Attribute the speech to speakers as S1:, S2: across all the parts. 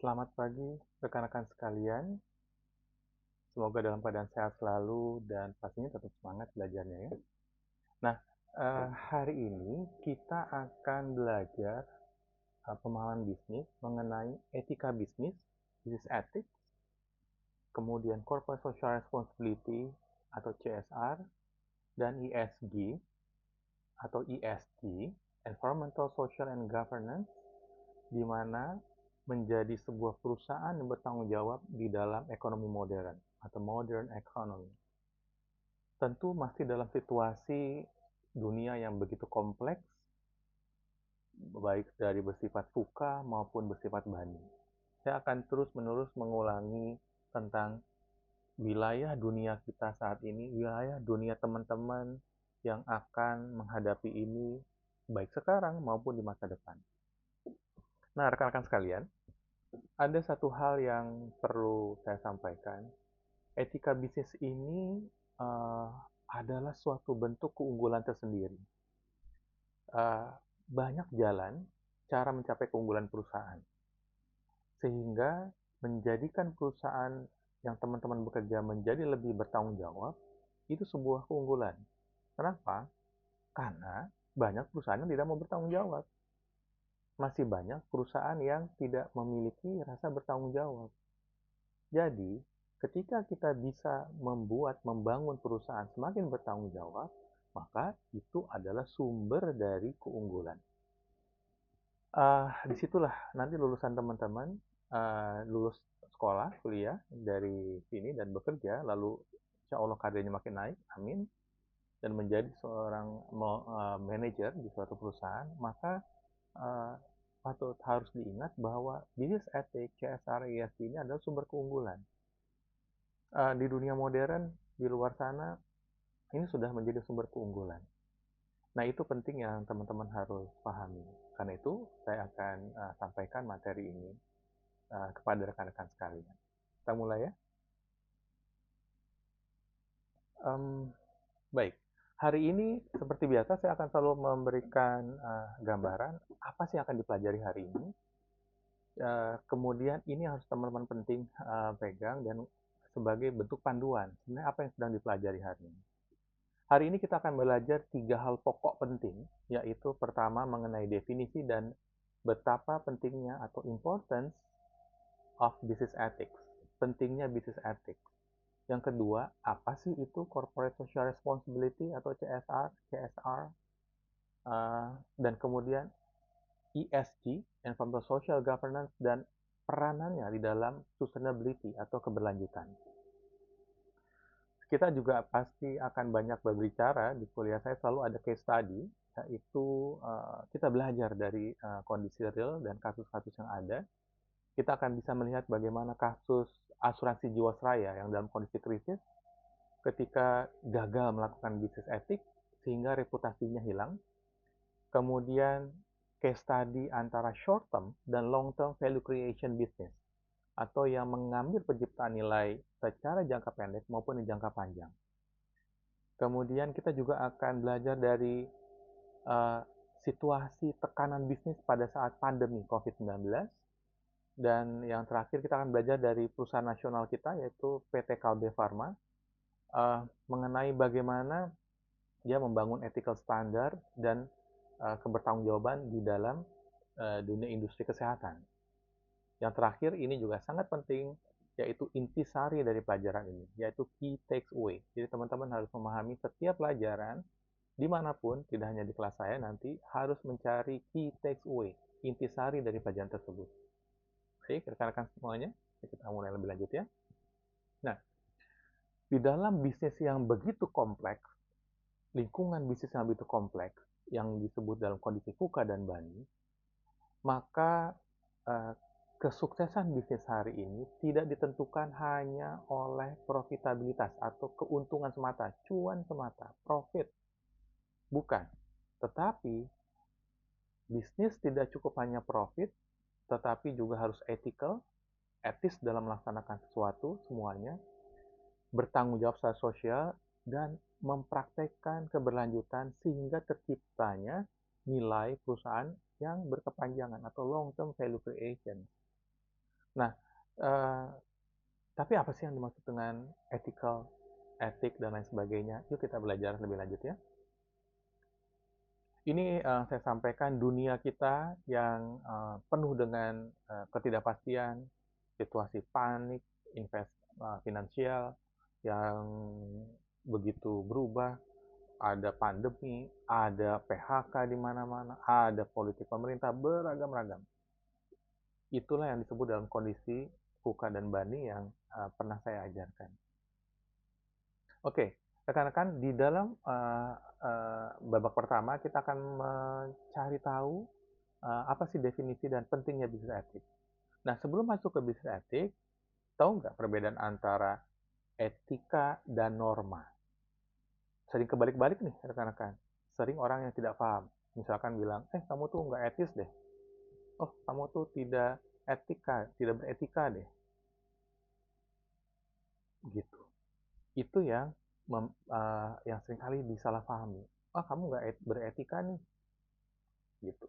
S1: Selamat pagi rekan-rekan sekalian. Semoga dalam keadaan sehat selalu dan pastinya tetap semangat belajarnya ya. Nah, hari ini kita akan belajar pemahaman bisnis mengenai etika bisnis, business ethics, kemudian corporate social responsibility atau CSR, dan ESG atau ESG, environmental, social, and governance, di mana menjadi sebuah perusahaan yang bertanggung jawab di dalam ekonomi modern atau modern economy. Tentu masih dalam situasi dunia yang begitu kompleks, baik dari bersifat VUCA maupun bersifat BANI. Saya akan terus-menerus mengulangi tentang wilayah dunia kita saat ini, wilayah dunia teman-teman yang akan menghadapi ini baik sekarang maupun di masa depan. Nah, rekan-rekan sekalian, ada satu hal yang perlu saya sampaikan. Etika bisnis ini uh, adalah suatu bentuk keunggulan tersendiri. Uh, Banyak jalan cara mencapai keunggulan perusahaan, sehingga menjadikan perusahaan yang teman-teman bekerja menjadi lebih bertanggung jawab, itu sebuah keunggulan. Kenapa? Karena banyak perusahaan yang tidak mau bertanggung jawab. Masih banyak perusahaan yang tidak memiliki rasa bertanggung jawab. Jadi, ketika kita bisa membangun perusahaan semakin bertanggung jawab, maka itu adalah sumber dari keunggulan. Disitulah nanti lulusan teman-teman lulus sekolah, kuliah dari sini dan bekerja, lalu insya Allah karirnya makin naik, amin, dan menjadi seorang manajer di suatu perusahaan, maka uh, patut harus diingat bahwa business ethics, CSR, ESG ini adalah sumber keunggulan. Di dunia modern, di luar sana, ini sudah menjadi sumber keunggulan. Nah, itu penting yang teman-teman harus pahami. Karena itu, saya akan sampaikan materi ini kepada rekan-rekan sekalian. Kita mulai ya. Baik, hari ini seperti biasa saya akan selalu memberikan gambaran apa sih yang akan dipelajari hari ini. Kemudian ini harus teman-teman penting pegang dan sebagai bentuk panduan sebenarnya apa yang sedang dipelajari hari ini. Hari ini kita akan belajar 3 hal pokok penting, yaitu pertama mengenai definisi dan betapa pentingnya atau importance of business ethics, pentingnya business ethics. Yang kedua, apa sih itu corporate social responsibility atau CSR, dan kemudian ESG, environmental social governance, dan peranannya di dalam sustainability atau keberlanjutan. Kita juga pasti akan banyak berbicara di kuliah saya, selalu ada case study, yaitu kita belajar dari kondisi real dan kasus-kasus yang ada. Kita akan bisa melihat bagaimana kasus asuransi Jiwasraya yang dalam kondisi krisis ketika gagal melakukan bisnis etik sehingga reputasinya hilang. Kemudian case study antara short term dan long term value creation business, atau yang mengambil penciptaan nilai secara jangka pendek maupun di jangka panjang. Kemudian kita juga akan belajar dari situasi tekanan bisnis pada saat pandemi COVID-19. Dan yang terakhir kita akan belajar dari perusahaan nasional kita, yaitu PT Kalbe Farma, mengenai bagaimana dia membangun ethical standard dan kebertanggungjawaban di dalam dunia industri kesehatan. Yang terakhir ini juga sangat penting, yaitu intisari dari pelajaran ini, yaitu key takeaway. Jadi teman-teman harus memahami setiap pelajaran dimanapun, tidak hanya di kelas saya, nanti harus mencari key takeaway, intisari dari pelajaran tersebut. Baik, rekan-rekan semuanya, kita mulai lebih lanjut ya. Nah, di dalam bisnis yang begitu kompleks, lingkungan bisnis yang begitu kompleks, yang disebut dalam kondisi VUCA dan BANI, maka kesuksesan bisnis hari ini tidak ditentukan hanya oleh profitabilitas atau keuntungan semata, cuan semata, profit. Bukan. Tetapi bisnis tidak cukup hanya profit, tetapi juga harus ethical, etis dalam melaksanakan sesuatu semuanya, bertanggung jawab secara sosial, dan mempraktekkan keberlanjutan sehingga terciptanya nilai perusahaan yang berkepanjangan atau long term value creation. Nah, eh, tapi apa sih yang dimaksud dengan ethical, etik, dan lain sebagainya? Yuk kita belajar lebih lanjut ya. Ini saya sampaikan dunia kita yang penuh dengan ketidakpastian, situasi panik, finansial yang begitu berubah, ada pandemi, ada PHK di mana-mana, ada politik pemerintah beragam-ragam. Itulah yang disebut dalam kondisi Fuka dan Bani yang pernah saya ajarkan. Oke, rekan-rekan, di dalam babak pertama kita akan mencari tahu apa sih definisi dan pentingnya bisnis etik. Nah, sebelum masuk ke bisnis etik, tahu nggak perbedaan antara etika dan norma? Sering kebalik-balik nih, rekan-rekan. Sering orang yang tidak paham. Misalkan bilang, kamu tuh nggak etis deh. Oh, kamu tuh tidak etika, tidak beretika deh. Gitu. Itu yang seringkali disalahpahami. Kamu nggak beretika nih. Gitu.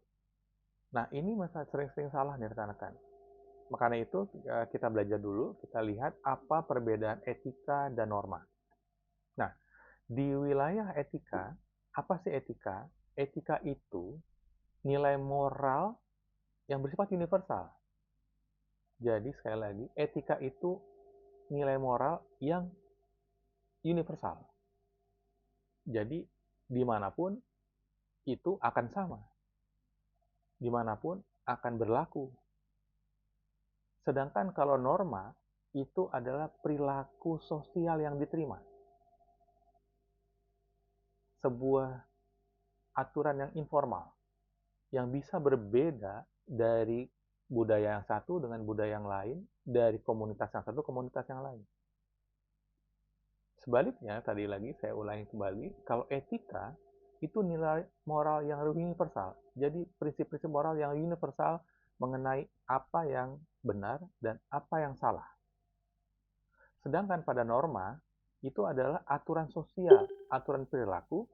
S1: Nah, ini masalah sering-sering salah nih rekan-rekan. Makanya itu kita belajar dulu, kita lihat apa perbedaan etika dan norma. Nah, di wilayah etika, apa sih etika? Etika itu nilai moral yang bersifat universal. Jadi sekali lagi, etika itu nilai moral yang universal. Jadi dimanapun itu akan sama. Dimanapun akan berlaku. Sedangkan kalau norma itu adalah perilaku sosial yang diterima. Sebuah aturan yang informal, yang bisa berbeda dari budaya yang satu dengan budaya yang lain, dari komunitas yang satu ke komunitas yang lain. Sebaliknya, tadi lagi saya ulangi kembali, kalau etika itu nilai moral yang universal. Jadi prinsip-prinsip moral yang universal mengenai apa yang benar dan apa yang salah. Sedangkan pada norma, itu adalah aturan sosial, aturan perilaku,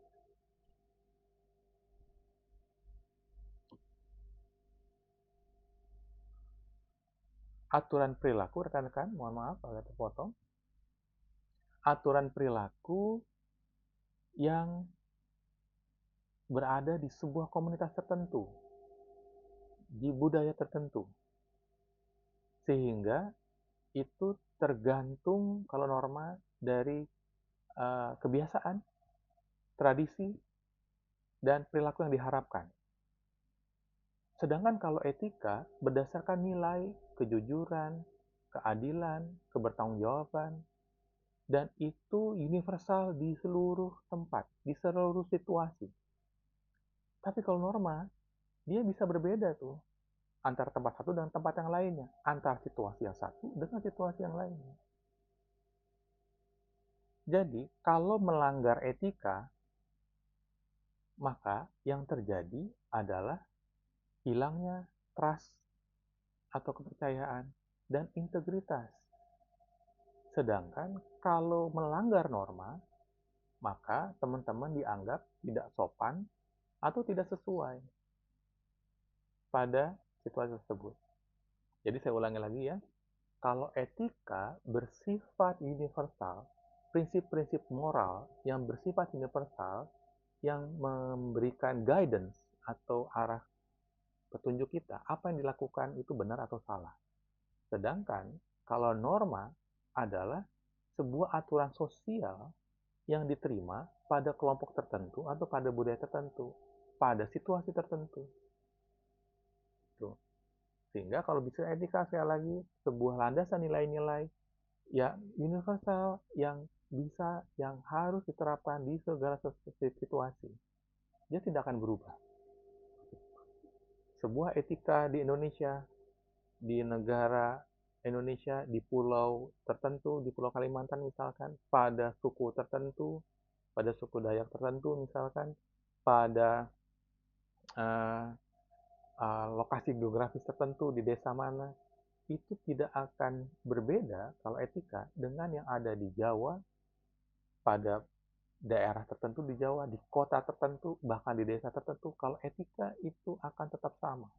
S1: rekan-rekan, mohon maaf agak terpotong, aturan perilaku yang berada di sebuah komunitas tertentu, di budaya tertentu. Sehingga itu tergantung kalau norma dari kebiasaan, tradisi, dan perilaku yang diharapkan. Sedangkan kalau etika berdasarkan nilai kejujuran, keadilan, kebertanggungjawaban, dan itu universal di seluruh tempat, di seluruh situasi. Tapi kalau norma, dia bisa berbeda tuh antara tempat satu dengan tempat yang lainnya, antara situasi yang satu dengan situasi yang lainnya. Jadi, kalau melanggar etika, maka yang terjadi adalah hilangnya trust atau kepercayaan dan integritas. Sedangkan kalau melanggar norma, maka teman-teman dianggap tidak sopan atau tidak sesuai pada situasi tersebut. Jadi saya ulangi lagi ya, kalau etika bersifat universal, prinsip-prinsip moral yang bersifat universal, yang memberikan guidance atau arah petunjuk kita, apa yang dilakukan itu benar atau salah. Sedangkan kalau norma adalah sebuah aturan sosial yang diterima pada kelompok tertentu atau pada budaya tertentu, pada situasi tertentu. Tuh. Sehingga kalau bisa etika sekali lagi, sebuah landasan nilai-nilai ya universal yang bisa, yang harus diterapkan di segala situasi. Dia tidak akan berubah. Sebuah etika di Indonesia, di negara Indonesia, di pulau tertentu, di Pulau Kalimantan misalkan, pada suku tertentu, pada suku Dayak tertentu misalkan, pada uh, lokasi geografis tertentu di desa mana, itu tidak akan berbeda kalau etika dengan yang ada di Jawa, pada daerah tertentu di Jawa, di kota tertentu, bahkan di desa tertentu, kalau etika itu akan tetap sama.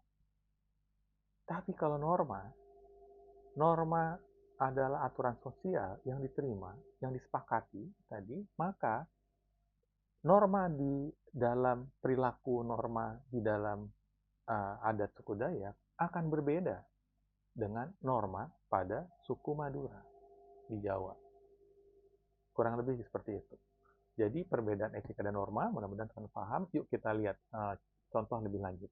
S1: Tapi kalau norma, norma adalah aturan sosial yang diterima, yang disepakati tadi, maka norma di dalam perilaku, norma di dalam adat suku Dayak akan berbeda dengan norma pada suku Madura di Jawa. Kurang lebih seperti itu. Jadi perbedaan etika dan norma, mudah-mudahan teman paham. Yuk kita lihat contoh lebih lanjut.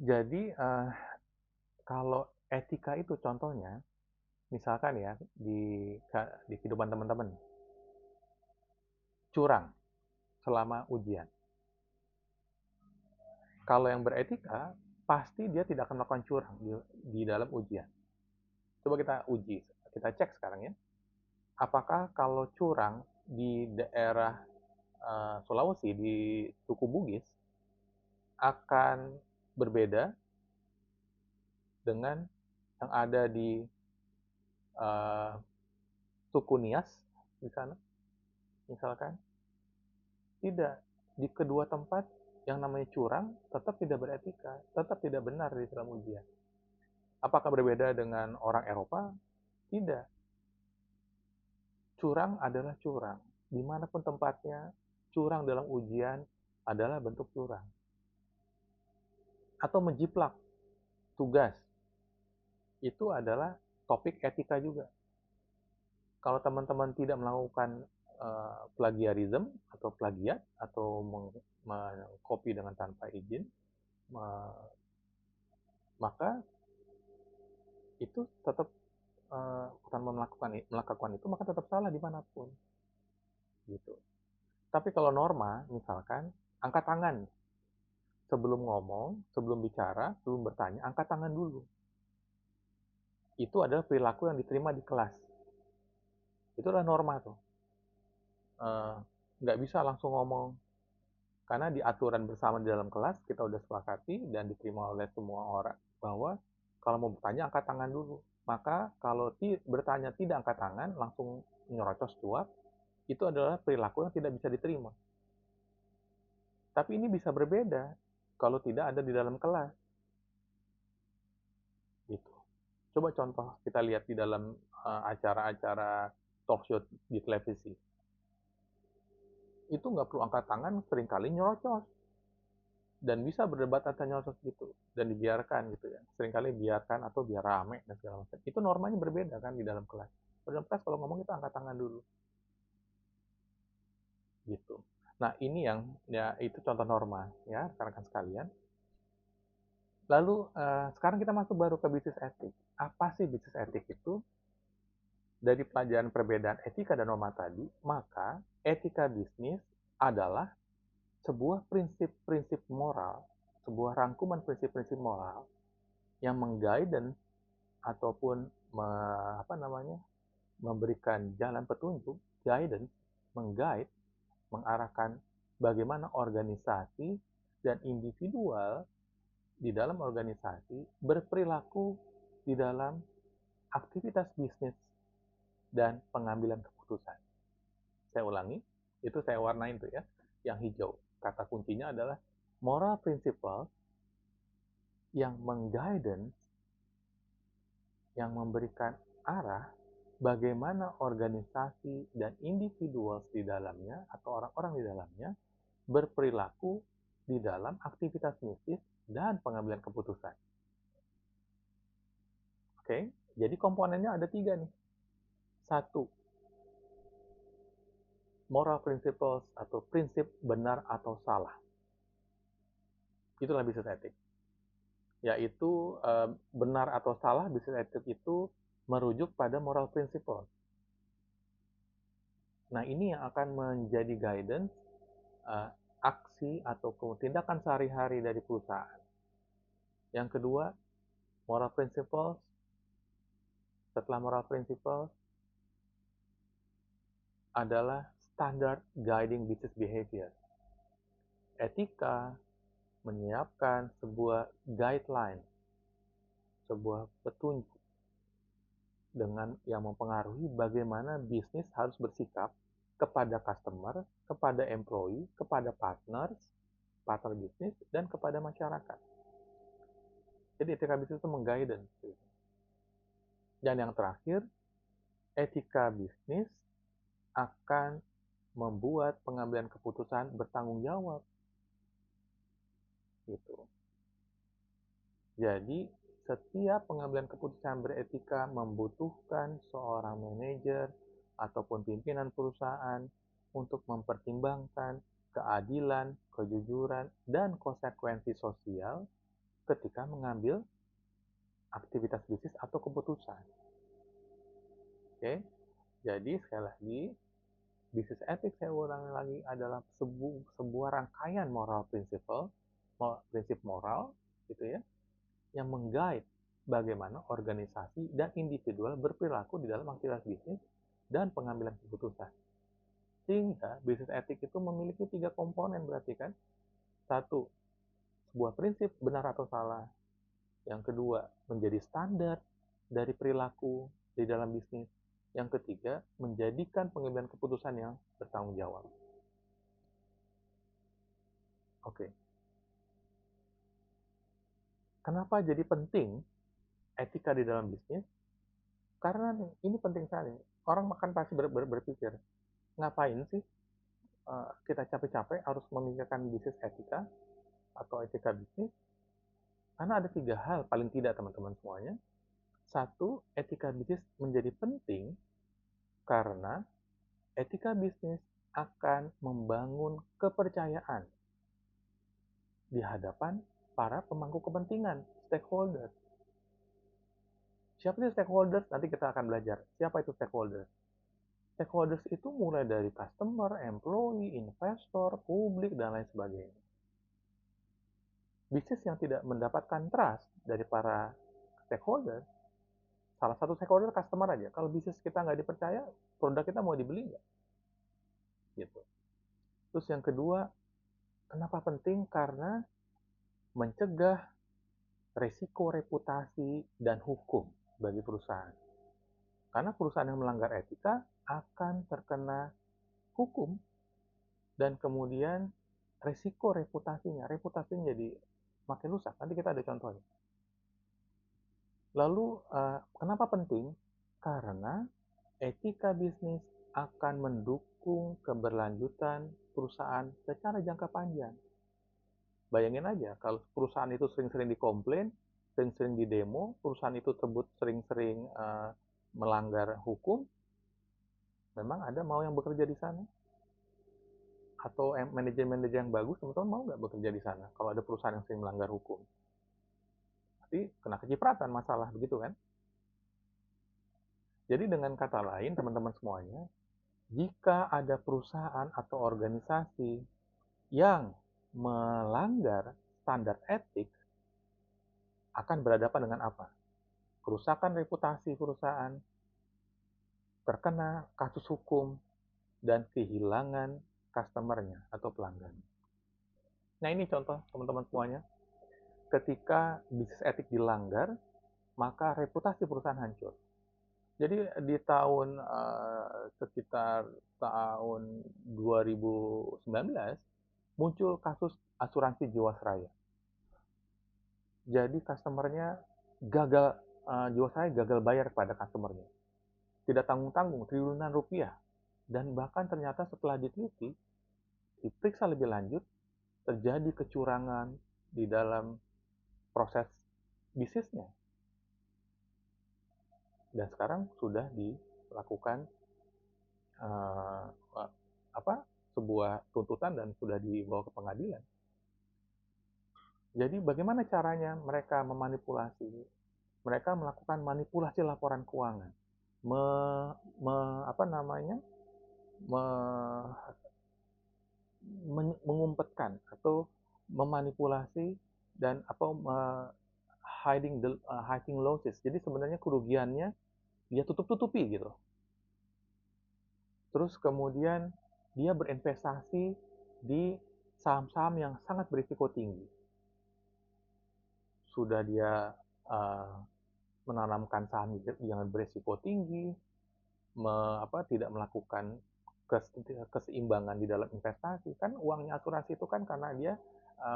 S1: Jadi kalau etika itu contohnya, misalkan ya di kehidupan teman-teman, curang selama ujian. Kalau yang beretika, pasti dia tidak akan melakukan curang di dalam ujian. Coba kita uji, kita cek sekarang ya. Apakah kalau curang di daerah Sulawesi, di suku Bugis, akan berbeda dengan yang ada di suku Nias di sana, misalkan? Tidak. Di kedua tempat yang namanya curang tetap tidak beretika, tetap tidak benar di dalam ujian. Apakah berbeda dengan orang Eropa? Tidak. Curang adalah curang. Dimanapun tempatnya, curang dalam ujian adalah bentuk curang. Atau menjiplak tugas, itu adalah topik etika juga. Kalau teman-teman tidak melakukan plagiarism atau plagiat atau mengcopy dengan tanpa izin, maka itu tetap tanpa melakukan itu maka tetap salah dimanapun gitu. Tapi kalau norma misalkan angkat tangan sebelum ngomong, sebelum bicara, sebelum bertanya, angkat tangan dulu. Itu adalah perilaku yang diterima di kelas. Itu adalah norma tuh. Nggak bisa langsung ngomong. Karena di aturan bersama di dalam kelas, kita udah sepakati dan diterima oleh semua orang. Bahwa kalau mau bertanya, angkat tangan dulu. Maka kalau bertanya tidak angkat tangan, langsung nyerocos jawab, itu adalah perilaku yang tidak bisa diterima. Tapi ini bisa berbeda kalau tidak ada di dalam kelas. Gitu. Coba contoh kita lihat di dalam acara-acara talk show di televisi. Itu nggak perlu angkat tangan, seringkali nyerocos. Dan bisa berdebat antara nyerocos gitu. Dan dibiarkan gitu ya. Seringkali biarkan atau biar rame dan segala macam. Itu normanya berbeda kan di dalam kelas. Di dalam kelas kalau ngomong kita angkat tangan dulu. Gitu. Nah ini yang ya itu contoh norma ya rekan-rekan sekalian. Lalu sekarang kita masuk baru ke bisnis etik. Apa sih bisnis etik itu? Dari pelajaran perbedaan etika dan norma tadi, maka etika bisnis adalah sebuah prinsip-prinsip moral, sebuah rangkuman prinsip-prinsip moral yang mengguidance ataupun memberikan jalan petunjuk, guidance, mengguide, mengarahkan bagaimana organisasi dan individual di dalam organisasi berperilaku di dalam aktivitas bisnis dan pengambilan keputusan. Saya ulangi, itu saya warnain tuh ya, yang hijau. Kata kuncinya adalah moral principle yang mengguidance, yang memberikan arah bagaimana organisasi dan individual di dalamnya atau orang-orang di dalamnya berperilaku di dalam aktivitas bisnis dan pengambilan keputusan. Oke, jadi komponennya ada 3 nih. 1, moral principles atau prinsip benar atau salah. Itulah bisnis etik. Yaitu benar atau salah bisnis etik itu merujuk pada moral principles. Nah ini yang akan menjadi guidance aksi atau tindakan sehari-hari dari perusahaan. Yang kedua, moral principles. Setelah moral principles adalah standard guiding business behavior. Etika menyiapkan sebuah guideline, sebuah petunjuk dengan yang mempengaruhi bagaimana bisnis harus bersikap kepada customer, kepada employee, kepada partner bisnis, dan kepada masyarakat. Jadi etika bisnis itu mengguidance. Dan yang terakhir, etika bisnis akan membuat pengambilan keputusan bertanggung jawab. Gitu. Jadi, setiap pengambilan keputusan beretika membutuhkan seorang manajer ataupun pimpinan perusahaan untuk mempertimbangkan keadilan, kejujuran, dan konsekuensi sosial ketika mengambil aktivitas bisnis atau keputusan. Oke, jadi sekali lagi, bisnis etik saya ulangi lagi adalah sebuah rangkaian moral principle, prinsip moral, gitu ya, yang mengguide bagaimana organisasi dan individual berperilaku di dalam aktivitas bisnis dan pengambilan keputusan. Sehingga bisnis etik itu memiliki 3 komponen berarti kan. Satu, sebuah prinsip benar atau salah. Yang kedua, menjadi standar dari perilaku di dalam bisnis. Yang ketiga, menjadikan pengambilan keputusan yang bertanggung jawab. Oke. Kenapa jadi penting etika di dalam bisnis? Karena ini penting sekali. Orang makan pasti berpikir, ngapain sih kita capek-capek harus memikirkan bisnis etika atau etika bisnis? Karena ada 3 hal paling tidak teman-teman semuanya. Satu, etika bisnis menjadi penting karena etika bisnis akan membangun kepercayaan di hadapan para pemangku kepentingan, stakeholder. Siapa itu stakeholders? Nanti kita akan belajar. Siapa itu stakeholders? Stakeholders itu mulai dari customer, employee, investor, publik, dan lain sebagainya. Bisnis yang tidak mendapatkan trust dari para stakeholder, salah satu stakeholder customer aja. Kalau bisnis kita nggak dipercaya, produk kita mau dibeli nggak? Gitu. Terus yang kedua, kenapa penting? Karena mencegah resiko reputasi dan hukum bagi perusahaan. Karena perusahaan yang melanggar etika akan terkena hukum dan kemudian resiko reputasinya jadi makin rusak. Nanti kita ada contohnya. Lalu kenapa penting? Karena etika bisnis akan mendukung keberlanjutan perusahaan secara jangka panjang. Bayangin aja, kalau perusahaan itu sering-sering dikomplain, sering-sering didemo, perusahaan itu tersebut sering-sering melanggar hukum, memang ada mau yang bekerja di sana? Atau manajer-manajer yang bagus, teman-teman mau nggak bekerja di sana kalau ada perusahaan yang sering melanggar hukum? Pasti kena kecipratan masalah, begitu kan? Jadi dengan kata lain, teman-teman semuanya, jika ada perusahaan atau organisasi yang melanggar standar etik, akan berhadapan dengan apa? Kerusakan reputasi perusahaan, terkena kasus hukum, dan kehilangan customer-nya atau pelanggan. Nah ini contoh teman-teman semuanya. Ketika bisnis etik dilanggar, maka reputasi perusahaan hancur. Jadi di tahun sekitar tahun 2019 muncul kasus asuransi Jiwasraya. Jadi customer-nya gagal, Jiwasraya gagal bayar kepada customer-nya. Tidak tanggung-tanggung, triliunan rupiah. Dan bahkan ternyata setelah diteliti, diperiksa lebih lanjut, terjadi kecurangan di dalam proses bisnisnya. Dan sekarang sudah dilakukan sebuah tuntutan dan sudah dibawa ke pengadilan. Jadi bagaimana caranya mereka memanipulasi? Mereka melakukan manipulasi laporan keuangan, mengumpetkan atau memanipulasi dan hiding losses. Jadi sebenarnya kerugiannya dia tutup-tutupi gitu. Terus kemudian dia berinvestasi di saham-saham yang sangat berisiko tinggi. Sudah dia menanamkan saham yang berisiko tinggi, tidak melakukan keseimbangan di dalam investasi. Kan uangnya asuransi itu kan karena dia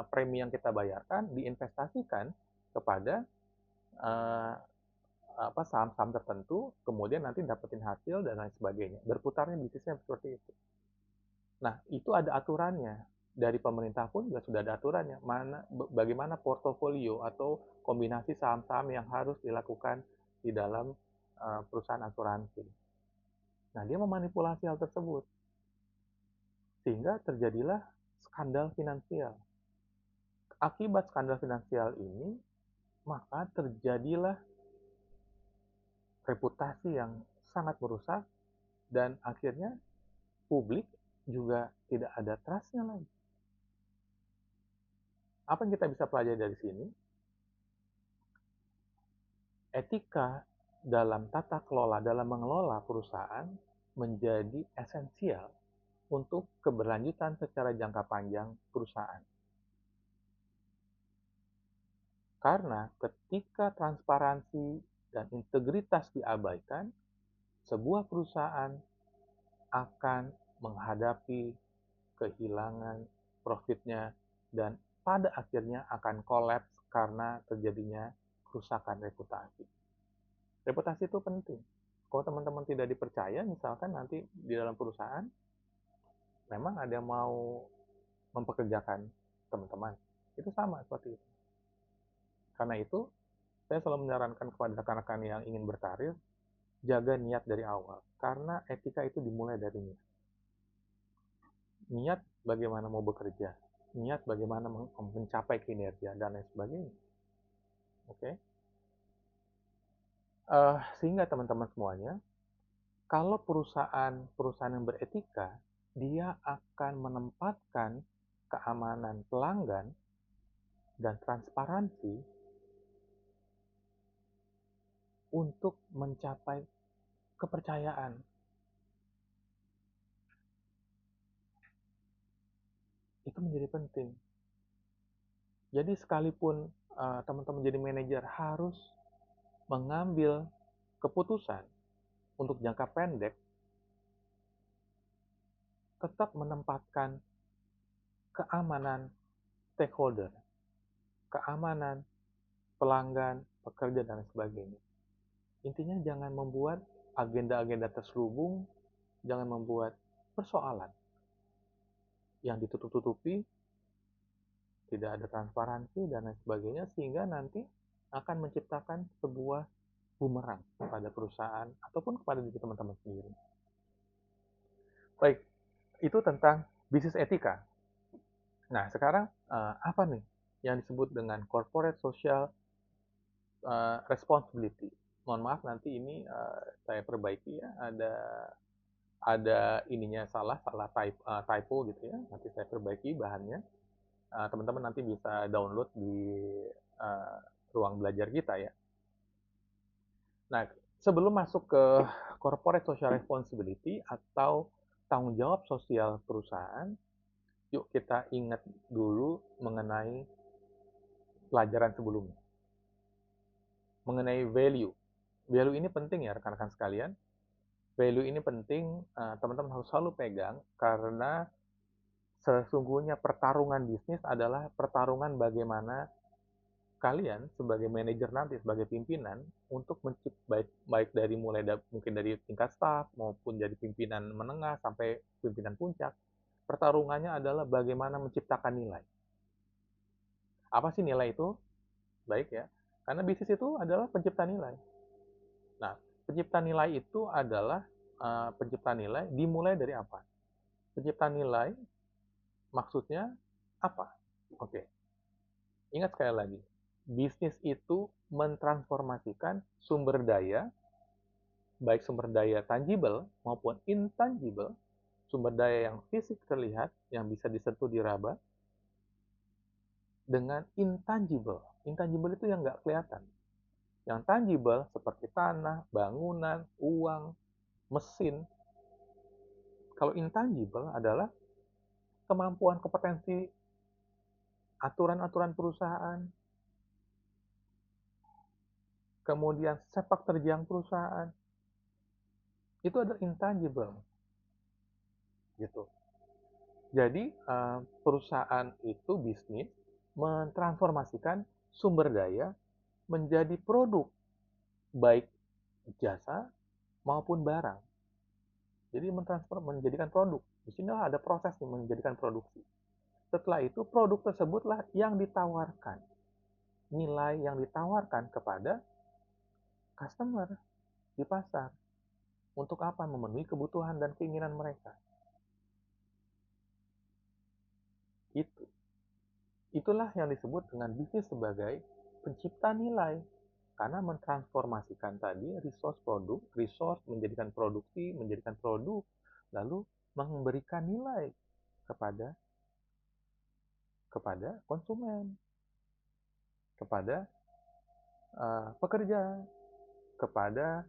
S1: premi yang kita bayarkan diinvestasikan kepada saham-saham tertentu, kemudian nanti dapetin hasil dan lain sebagainya. Berputarnya bisnisnya seperti itu. Nah, itu ada aturannya. Dari pemerintah pun juga sudah ada aturannya. Bagaimana portofolio atau kombinasi saham-saham yang harus dilakukan di dalam perusahaan asuransi. Nah, dia memanipulasi hal tersebut. Sehingga terjadilah skandal finansial. Akibat skandal finansial ini, maka terjadilah reputasi yang sangat merusak dan akhirnya publik juga tidak ada trust-nya lagi. Apa yang kita bisa pelajari dari sini? Etika dalam tata kelola, dalam mengelola perusahaan menjadi esensial untuk keberlanjutan secara jangka panjang perusahaan. Karena ketika transparansi dan integritas diabaikan, sebuah perusahaan akan menghadapi kehilangan profitnya dan pada akhirnya akan kolaps karena terjadinya kerusakan reputasi. Reputasi itu penting. Kalau teman-teman tidak dipercaya, misalkan nanti di dalam perusahaan, memang ada yang mau mempekerjakan teman-teman. Itu sama seperti itu. Karena itu, saya selalu menyarankan kepada rekan-rekan yang ingin berkarir, jaga niat dari awal. Karena etika itu dimulai dari niat. Niat bagaimana mau bekerja, niat bagaimana mencapai kinerja, dan lain sebagainya. Oke? Sehingga teman-teman semuanya, kalau perusahaan yang beretika, dia akan menempatkan keamanan pelanggan dan transparansi untuk mencapai kepercayaan. Itu menjadi penting. Jadi sekalipun teman-teman jadi manajer harus mengambil keputusan untuk jangka pendek, tetap menempatkan keamanan stakeholder, keamanan pelanggan, pekerja, dan sebagainya. Intinya jangan membuat agenda-agenda terselubung, jangan membuat persoalan yang ditutup-tutupi, tidak ada transparansi, dan lain sebagainya, sehingga nanti akan menciptakan sebuah bumerang kepada perusahaan ataupun kepada diri teman-teman sendiri. Baik, itu tentang bisnis etika. Nah, sekarang apa nih yang disebut dengan corporate social responsibility? Mohon maaf nanti ini saya perbaiki ya, ada ininya salah typo gitu ya. Nanti saya perbaiki bahannya. Teman-teman nanti bisa download di ruang belajar kita ya. Nah, sebelum masuk ke corporate social responsibility atau tanggung jawab sosial perusahaan, yuk kita ingat dulu mengenai pelajaran sebelumnya. Mengenai value. Value ini penting ya rekan-rekan sekalian. Value ini penting, teman-teman harus selalu pegang karena sesungguhnya pertarungan bisnis adalah pertarungan bagaimana kalian sebagai manajer nanti, sebagai pimpinan, untuk baik dari mungkin dari tingkat staff maupun jadi pimpinan menengah sampai pimpinan puncak, pertarungannya adalah bagaimana menciptakan nilai. Apa sih nilai itu? Baik ya, karena bisnis itu adalah pencipta nilai. Nah, pencipta nilai itu adalah pencipta nilai dimulai dari apa? Pencipta nilai maksudnya apa? Oke, ingat sekali lagi, bisnis itu mentransformasikan sumber daya, baik sumber daya tangible maupun intangible, sumber daya yang fisik terlihat, yang bisa disentuh diraba, dengan intangible. Intangible itu yang nggak kelihatan. Yang tangible seperti tanah, bangunan, uang, mesin. Kalau intangible adalah kemampuan kompetensi aturan-aturan perusahaan, kemudian sepak terjang perusahaan, itu adalah intangible. Gitu. Jadi perusahaan itu bisnis mentransformasikan sumber daya menjadi produk, baik jasa maupun barang. Jadi mentransfer menjadikan produk. Di sinilah ada proses menjadikan produksi. Setelah itu produk tersebutlah yang ditawarkan. Nilai yang ditawarkan kepada customer di pasar. Untuk apa? Memenuhi kebutuhan dan keinginan mereka. Itu. Itulah yang disebut dengan bisnis sebagai pencipta nilai. Karena mentransformasikan tadi resource produk, resource menjadikan produksi, menjadikan produk, lalu memberikan nilai kepada konsumen, kepada pekerja, kepada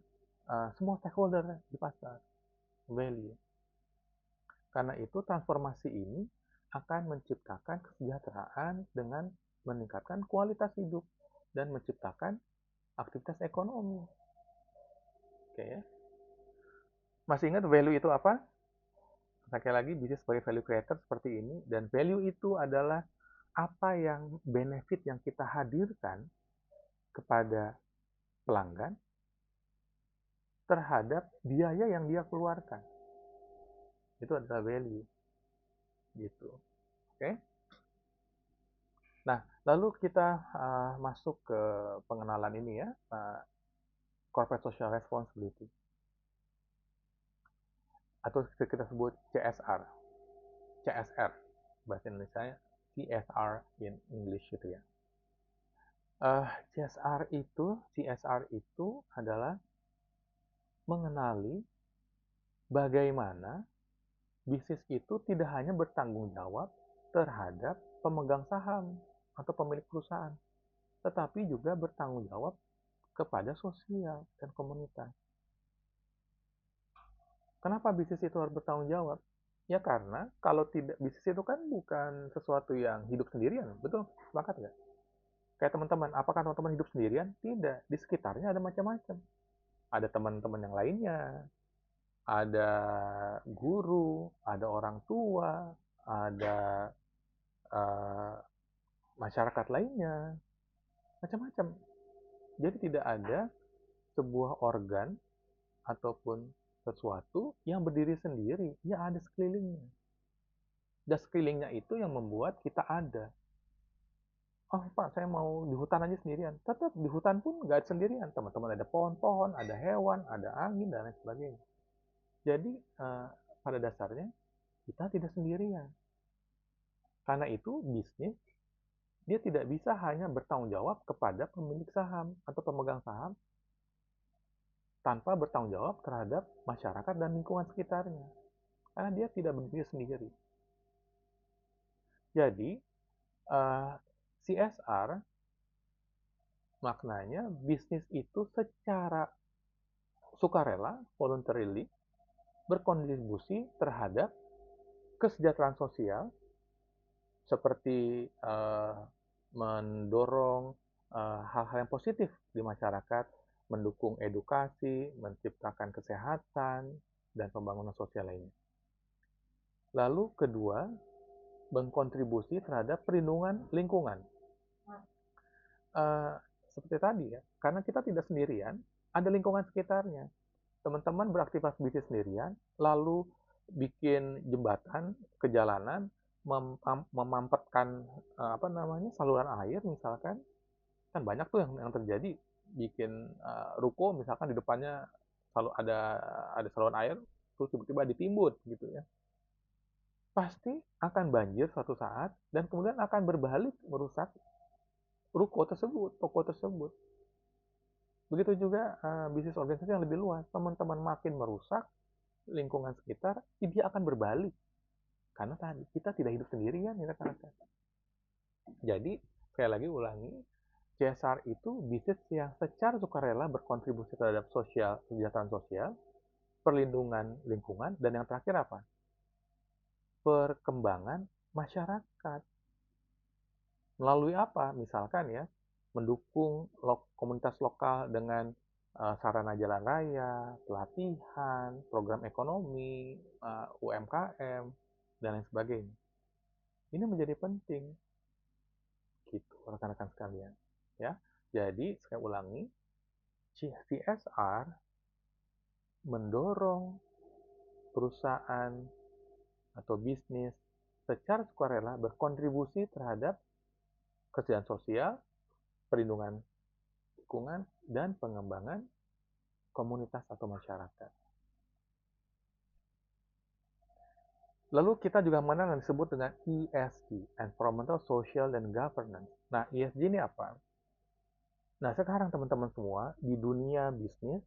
S1: semua stakeholder di pasar. Value. Karena itu transformasi ini akan menciptakan kesejahteraan dengan meningkatkan kualitas hidup dan menciptakan aktivitas ekonomi. Oke ya. Masih ingat value itu apa? Sekali lagi, bisnis sebagai value creator seperti ini. Dan value itu adalah apa yang benefit yang kita hadirkan kepada pelanggan terhadap biaya yang dia keluarkan. Itu adalah value. Gitu. Oke. Nah, lalu kita masuk ke pengenalan ini ya, corporate social responsibility. Atau kita sebut CSR. CSR bahasa Indonesia, CSR in English gitu ya. CSR itu adalah mengenali bagaimana bisnis itu tidak hanya bertanggung jawab terhadap pemegang saham atau pemilik perusahaan, tetapi juga bertanggung jawab kepada sosial dan komunitas. Kenapa bisnis itu harus bertanggung jawab? Ya karena kalau tidak, bisnis itu kan bukan sesuatu yang hidup sendirian, betul? Sepakat nggak? Kayak teman-teman, apakah teman-teman hidup sendirian? Tidak, di sekitarnya ada macam-macam. Ada teman-teman yang lainnya, ada guru, ada orang tua, ada uh, masyarakat lainnya, macam-macam. Jadi tidak ada sebuah organ ataupun sesuatu yang berdiri sendiri, ya ada sekelilingnya. Dan sekelilingnya itu yang membuat kita ada. Oh Pak, saya mau di hutan aja sendirian. Tetap di hutan pun nggak sendirian. Teman-teman ada pohon-pohon, ada hewan, ada angin, dan lain sebagainya. Jadi pada dasarnya kita tidak sendirian. Karena itu bisnis dia tidak bisa hanya bertanggung jawab kepada pemilik saham atau pemegang saham tanpa bertanggung jawab terhadap masyarakat dan lingkungan sekitarnya. Karena dia tidak berdiri sendiri. Jadi CSR maknanya bisnis itu secara sukarela, voluntarily, berkontribusi terhadap kesejahteraan sosial seperti mendorong hal-hal yang positif di masyarakat, mendukung edukasi, menciptakan kesehatan, dan pembangunan sosial lainnya. Lalu kedua, berkontribusi terhadap perlindungan lingkungan. Seperti tadi ya, karena kita tidak sendirian, ada lingkungan sekitarnya. Teman-teman beraktivitas bisnis sendirian, lalu bikin jembatan ke jalanan, memampetkan saluran air misalkan, kan banyak tuh yang terjadi, bikin ruko misalkan di depannya selalu ada saluran air, terus tiba-tiba ditimbun gitu ya. Pasti akan banjir suatu saat dan kemudian akan berbalik merusak ruko tersebut, toko tersebut. Begitu juga bisnis organisasi yang lebih luas. Teman-teman makin merusak lingkungan sekitar, dia akan berbalik. Karena tadi kita tidak hidup sendirian, ya kata-kata. Jadi, sekali lagi ulangi, CSR itu bisnis yang secara sukarela berkontribusi terhadap sosial, kesejahteraan sosial, perlindungan lingkungan, dan yang terakhir apa? Perkembangan masyarakat. Melalui apa? Misalkan ya, mendukung komunitas lokal dengan sarana jalan raya, pelatihan, program ekonomi, UMKM, dan lain sebagainya. Ini menjadi penting, gitu rekan-rekan sekalian. Ya, jadi saya ulangi, CSR mendorong perusahaan atau bisnis secara sukarela berkontribusi terhadap kesejahteraan sosial, perlindungan lingkungan, dan pengembangan komunitas atau masyarakat. Lalu kita juga mengenal yang disebut dengan ESG, Environmental, Social, dan Governance. Nah, ESG ini apa? Nah, sekarang teman-teman semua di dunia bisnis,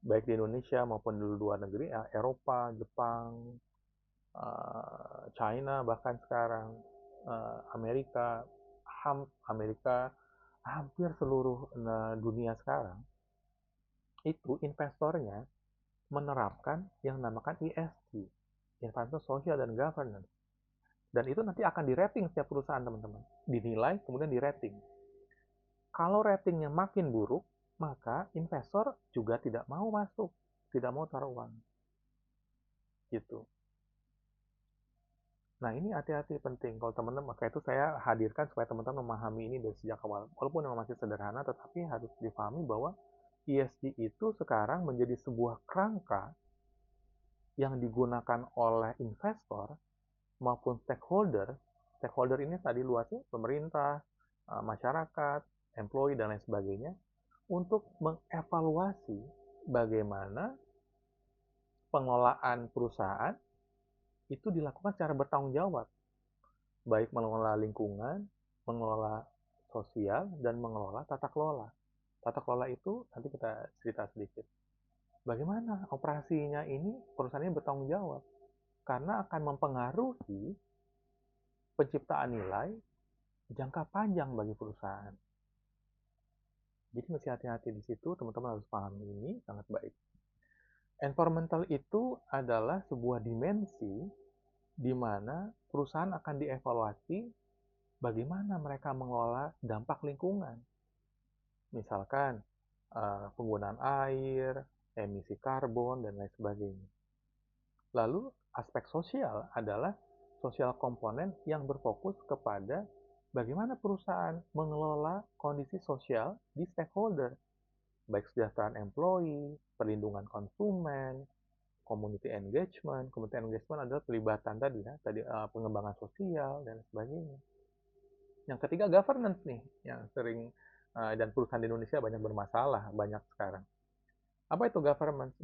S1: baik di Indonesia maupun di luar negeri, Eropa, Jepang, China, bahkan sekarang Amerika, hampir seluruh dunia sekarang, itu investornya menerapkan yang namakan ESG, Environmental, Social, dan Governance. Dan itu nanti akan di-rating setiap perusahaan, teman-teman. Dinilai, kemudian di-rating. Kalau ratingnya makin buruk, maka investor juga tidak mau masuk, tidak mau taruh uang. Gitu. Nah, ini hati-hati penting. Kalau teman-teman, maka itu saya hadirkan supaya teman-teman memahami ini dari sejak awal. Walaupun memang masih sederhana, tetapi harus dipahami bahwa ESG itu sekarang menjadi sebuah kerangka yang digunakan oleh investor maupun stakeholder. Stakeholder ini tadi luasnya pemerintah, masyarakat, employee, dan lain sebagainya, untuk mengevaluasi bagaimana pengelolaan perusahaan itu dilakukan secara bertanggung jawab, baik mengelola lingkungan, mengelola sosial, dan mengelola tata kelola. Tata kelola itu nanti kita cerita sedikit. Bagaimana operasinya ini perusahaan ini bertanggung jawab, karena akan mempengaruhi penciptaan nilai jangka panjang bagi perusahaan. Jadi mesti hati-hati di situ, teman-teman harus paham ini sangat baik. Environmental itu adalah sebuah dimensi di mana perusahaan akan dievaluasi bagaimana mereka mengelola dampak lingkungan. Misalkan penggunaan air, emisi karbon, dan lain sebagainya. Lalu aspek sosial adalah sosial komponen yang berfokus kepada bagaimana perusahaan mengelola kondisi sosial di stakeholder, baik kesejahteraan employee, perlindungan konsumen, community engagement. Community engagement adalah pelibatan tadi pengembangan sosial dan sebagainya. Yang ketiga governance nih, yang sering dan perusahaan di Indonesia banyak bermasalah, banyak sekarang. Apa itu governance?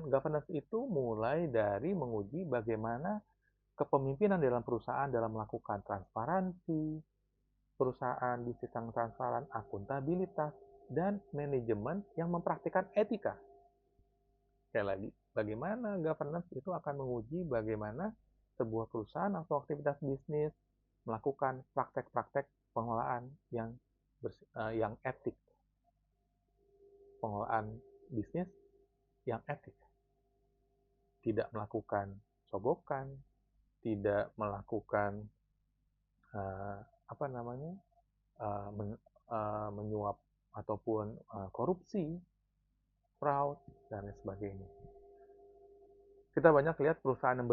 S1: Governance itu mulai dari menguji bagaimana kepemimpinan dalam perusahaan dalam melakukan transparansi, perusahaan bisnis yang transparan, akuntabilitas, dan manajemen yang mempraktikkan etika. Sekali lagi, bagaimana governance itu akan menguji bagaimana sebuah perusahaan atau aktivitas bisnis melakukan praktek-praktek pengelolaan yang etik. Pengelolaan bisnis yang etik. Tidak melakukan cogokan, tidak melakukan menyuap ataupun korupsi, fraud, dan lain sebagainya. Kita banyak lihat perusahaan yang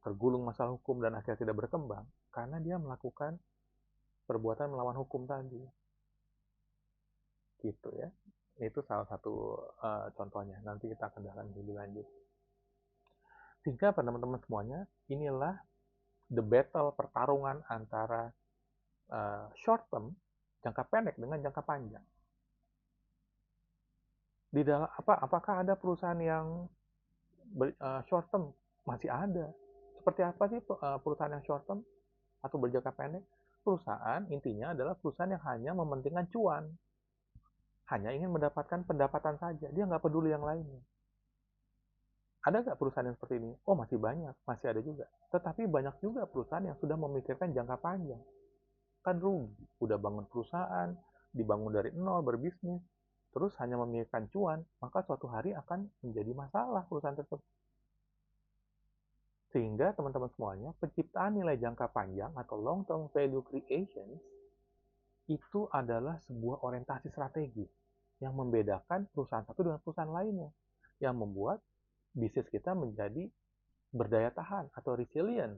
S1: tergulung masalah hukum dan akhirnya tidak berkembang karena dia melakukan perbuatan melawan hukum tadi. Gitu ya. Itu salah satu contohnya. Nanti kita akan dalam lebih lanjut. Sehingga teman-teman semuanya, inilah the battle, pertarungan antara short term, jangka pendek dengan jangka panjang. Di dalam apakah ada perusahaan yang short term? Masih ada. Seperti apa sih perusahaan yang short term atau berjangka pendek? Perusahaan intinya adalah perusahaan yang hanya mementingkan cuan. Hanya ingin mendapatkan pendapatan saja. Dia nggak peduli yang lainnya. Ada nggak perusahaan yang seperti ini? Oh, masih banyak. Masih ada juga. Tetapi banyak juga perusahaan yang sudah memikirkan jangka panjang. Kan rugi. Udah bangun perusahaan, dibangun dari nol, berbisnis, terus hanya memikirkan cuan, maka suatu hari akan menjadi masalah perusahaan tersebut. Sehingga teman-teman semuanya, penciptaan nilai jangka panjang atau long-term value creation itu adalah sebuah orientasi strategis yang membedakan perusahaan satu dengan perusahaan lainnya, yang membuat bisnis kita menjadi berdaya tahan atau resilient.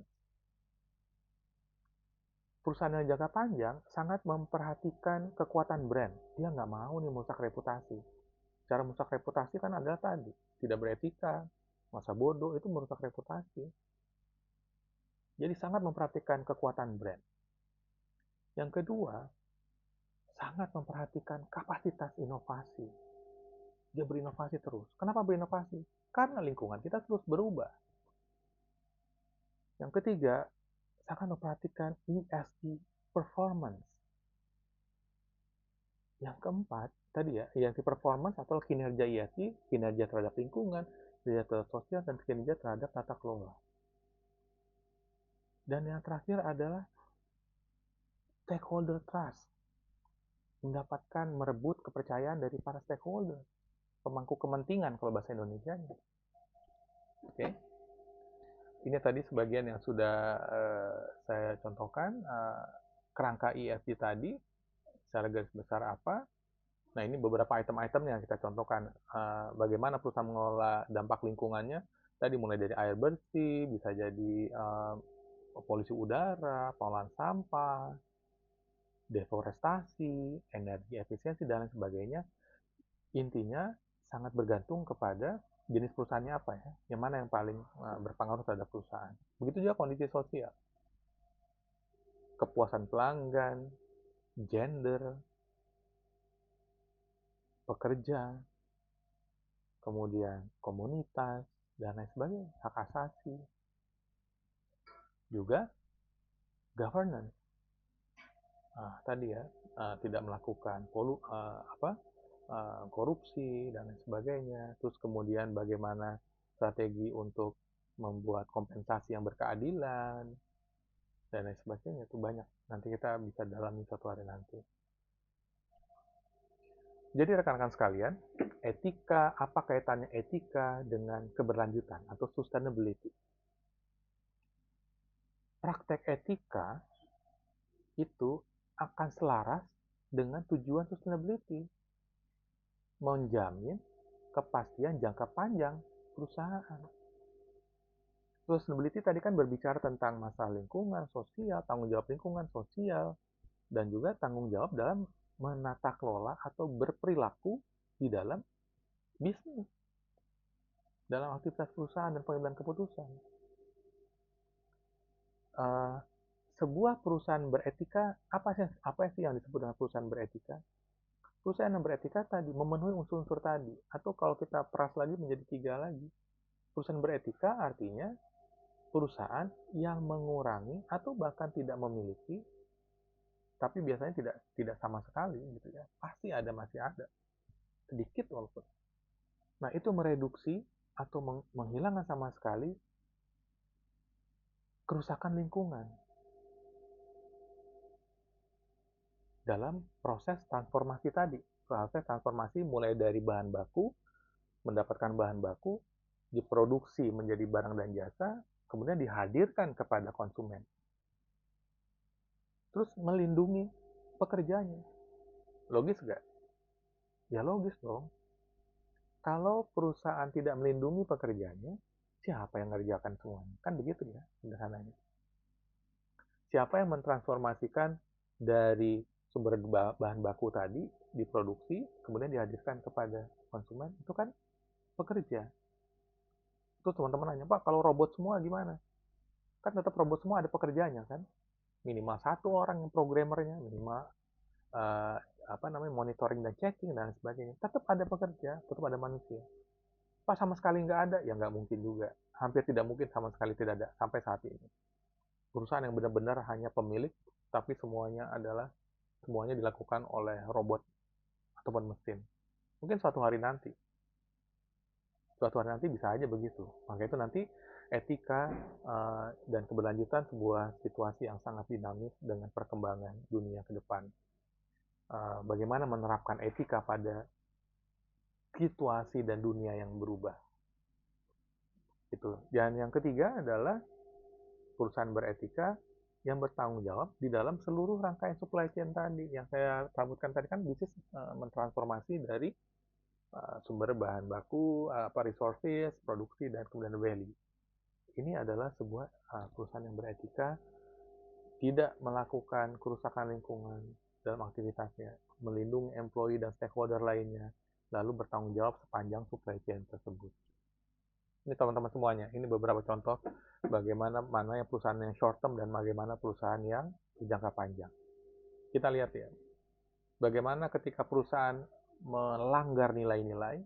S1: perusahaan yang jangka panjang sangat memperhatikan kekuatan brand. Dia nggak mau nih merusak reputasi. Cara merusak reputasi kan adalah tadi, tidak beretika, masa bodoh, itu merusak reputasi. Jadi sangat memperhatikan kekuatan brand. Yang kedua, sangat memperhatikan kapasitas inovasi. Dia berinovasi terus. Kenapa berinovasi? Karena lingkungan kita terus berubah. Yang ketiga, sangat memperhatikan ESG performance. Yang keempat, tadi ya, ESG performance atau kinerja ESG, kinerja terhadap lingkungan, kinerja terhadap sosial, dan kinerja terhadap tata kelola. Dan yang terakhir adalah stakeholder trust. Mendapatkan, merebut kepercayaan dari para stakeholder. Pemangku kepentingan kalau bahasa Indonesia. Oke. Ini tadi sebagian yang sudah saya contohkan. Kerangka ESG tadi, secara garis besar apa. Nah, ini beberapa item-item yang kita contohkan. Bagaimana perusahaan mengelola dampak lingkungannya. Tadi mulai dari air bersih, bisa jadi polusi udara, pengolahan sampah, deforestasi, energi efisiensi, dan lain sebagainya. Intinya sangat bergantung kepada jenis perusahaannya apa ya, yang mana yang paling berpengaruh terhadap perusahaan. Begitu juga kondisi sosial, kepuasan pelanggan, gender, pekerja, kemudian komunitas, dan lain sebagainya, hak asasi, juga governance. Tadi ya, tidak melakukan korupsi dan lain sebagainya. Terus kemudian bagaimana strategi untuk membuat kompensasi yang berkeadilan dan lain sebagainya. Itu banyak. Nanti kita bisa dalami suatu hari nanti. Jadi rekan-rekan sekalian, etika, apa kaitannya etika dengan keberlanjutan atau sustainability? Praktek etika itu akan selaras dengan tujuan sustainability. Menjamin kepastian jangka panjang perusahaan. Sustainability tadi kan berbicara tentang masalah lingkungan, sosial, tanggung jawab lingkungan, sosial, dan juga tanggung jawab dalam menata kelola atau berperilaku di dalam bisnis, dalam aktivitas perusahaan dan pengambilan keputusan. Sebuah perusahaan beretika, apa sih yang disebut dengan perusahaan beretika? Perusahaan yang beretika tadi memenuhi unsur-unsur tadi, atau kalau kita peras lagi menjadi 3 lagi. Perusahaan beretika artinya perusahaan yang mengurangi atau bahkan tidak memiliki, tapi biasanya tidak sama sekali gitu ya, pasti masih ada sedikit walaupun. Nah, itu mereduksi atau menghilangkan sama sekali kerusakan lingkungan dalam proses transformasi tadi. Proses transformasi mulai dari bahan baku, mendapatkan bahan baku, diproduksi menjadi barang dan jasa, kemudian dihadirkan kepada konsumen. Terus melindungi pekerjanya. Logis nggak? Ya logis dong. Kalau perusahaan tidak melindungi pekerjanya, siapa yang ngerjakan semuanya? Kan begitu ya, sederhananya. Siapa yang mentransformasikan dari sumber bahan baku tadi diproduksi, kemudian dihadirkan kepada konsumen? Itu kan pekerja. Terus teman-teman nanya, Pak, kalau robot semua gimana? Kan tetap robot semua ada pekerjanya kan? Minimal 1 orang yang programmernya, minimal monitoring dan checking dan sebagainya. Tetap ada pekerja, tetap ada manusia. Pak, sama sekali nggak ada? Ya nggak mungkin juga. Hampir tidak mungkin sama sekali tidak ada sampai saat ini. Perusahaan yang benar-benar hanya pemilik, tapi semuanya dilakukan oleh robot ataupun mesin. Mungkin suatu hari nanti bisa aja begitu. Maka itu nanti etika dan keberlanjutan sebuah situasi yang sangat dinamis dengan perkembangan dunia ke depan. Bagaimana menerapkan etika pada situasi dan dunia yang berubah. Itu. Dan yang ketiga adalah perusahaan beretika yang bertanggung jawab di dalam seluruh rangkaian supply chain tadi. Yang saya sebutkan tadi kan bisnis mentransformasi dari sumber bahan baku, resources, produksi, dan kemudian value. Ini adalah sebuah perusahaan yang beretika tidak melakukan kerusakan lingkungan dalam aktivitasnya, melindungi employee dan stakeholder lainnya, lalu bertanggung jawab sepanjang supply chain tersebut. Ini teman-teman semuanya, ini beberapa contoh bagaimana mana yang perusahaan yang short term dan bagaimana perusahaan yang jangka panjang. Kita lihat ya, bagaimana ketika perusahaan melanggar nilai-nilai,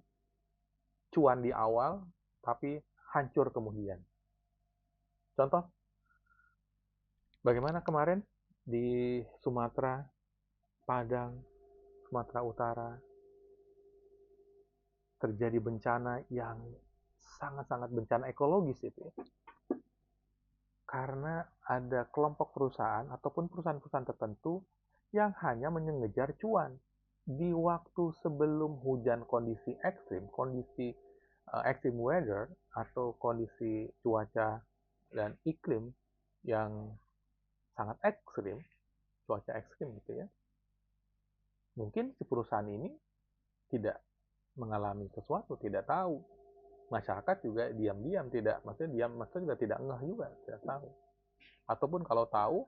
S1: cuan di awal, tapi hancur kemudian. Contoh, bagaimana kemarin di Sumatera, Padang, Sumatera Utara, terjadi bencana yang sangat-sangat bencana ekologis itu ya. Karena ada kelompok perusahaan ataupun perusahaan-perusahaan tertentu yang hanya mengejar cuan. Di waktu sebelum hujan kondisi ekstrim, kondisi extreme weather atau kondisi cuaca dan iklim yang sangat ekstrim, cuaca ekstrim gitu ya. Mungkin si perusahaan ini tidak mengalami sesuatu, tidak tahu. Masyarakat juga diam-diam tidak, maksudnya juga tidak ngeh juga, tidak tahu. Ataupun kalau tahu,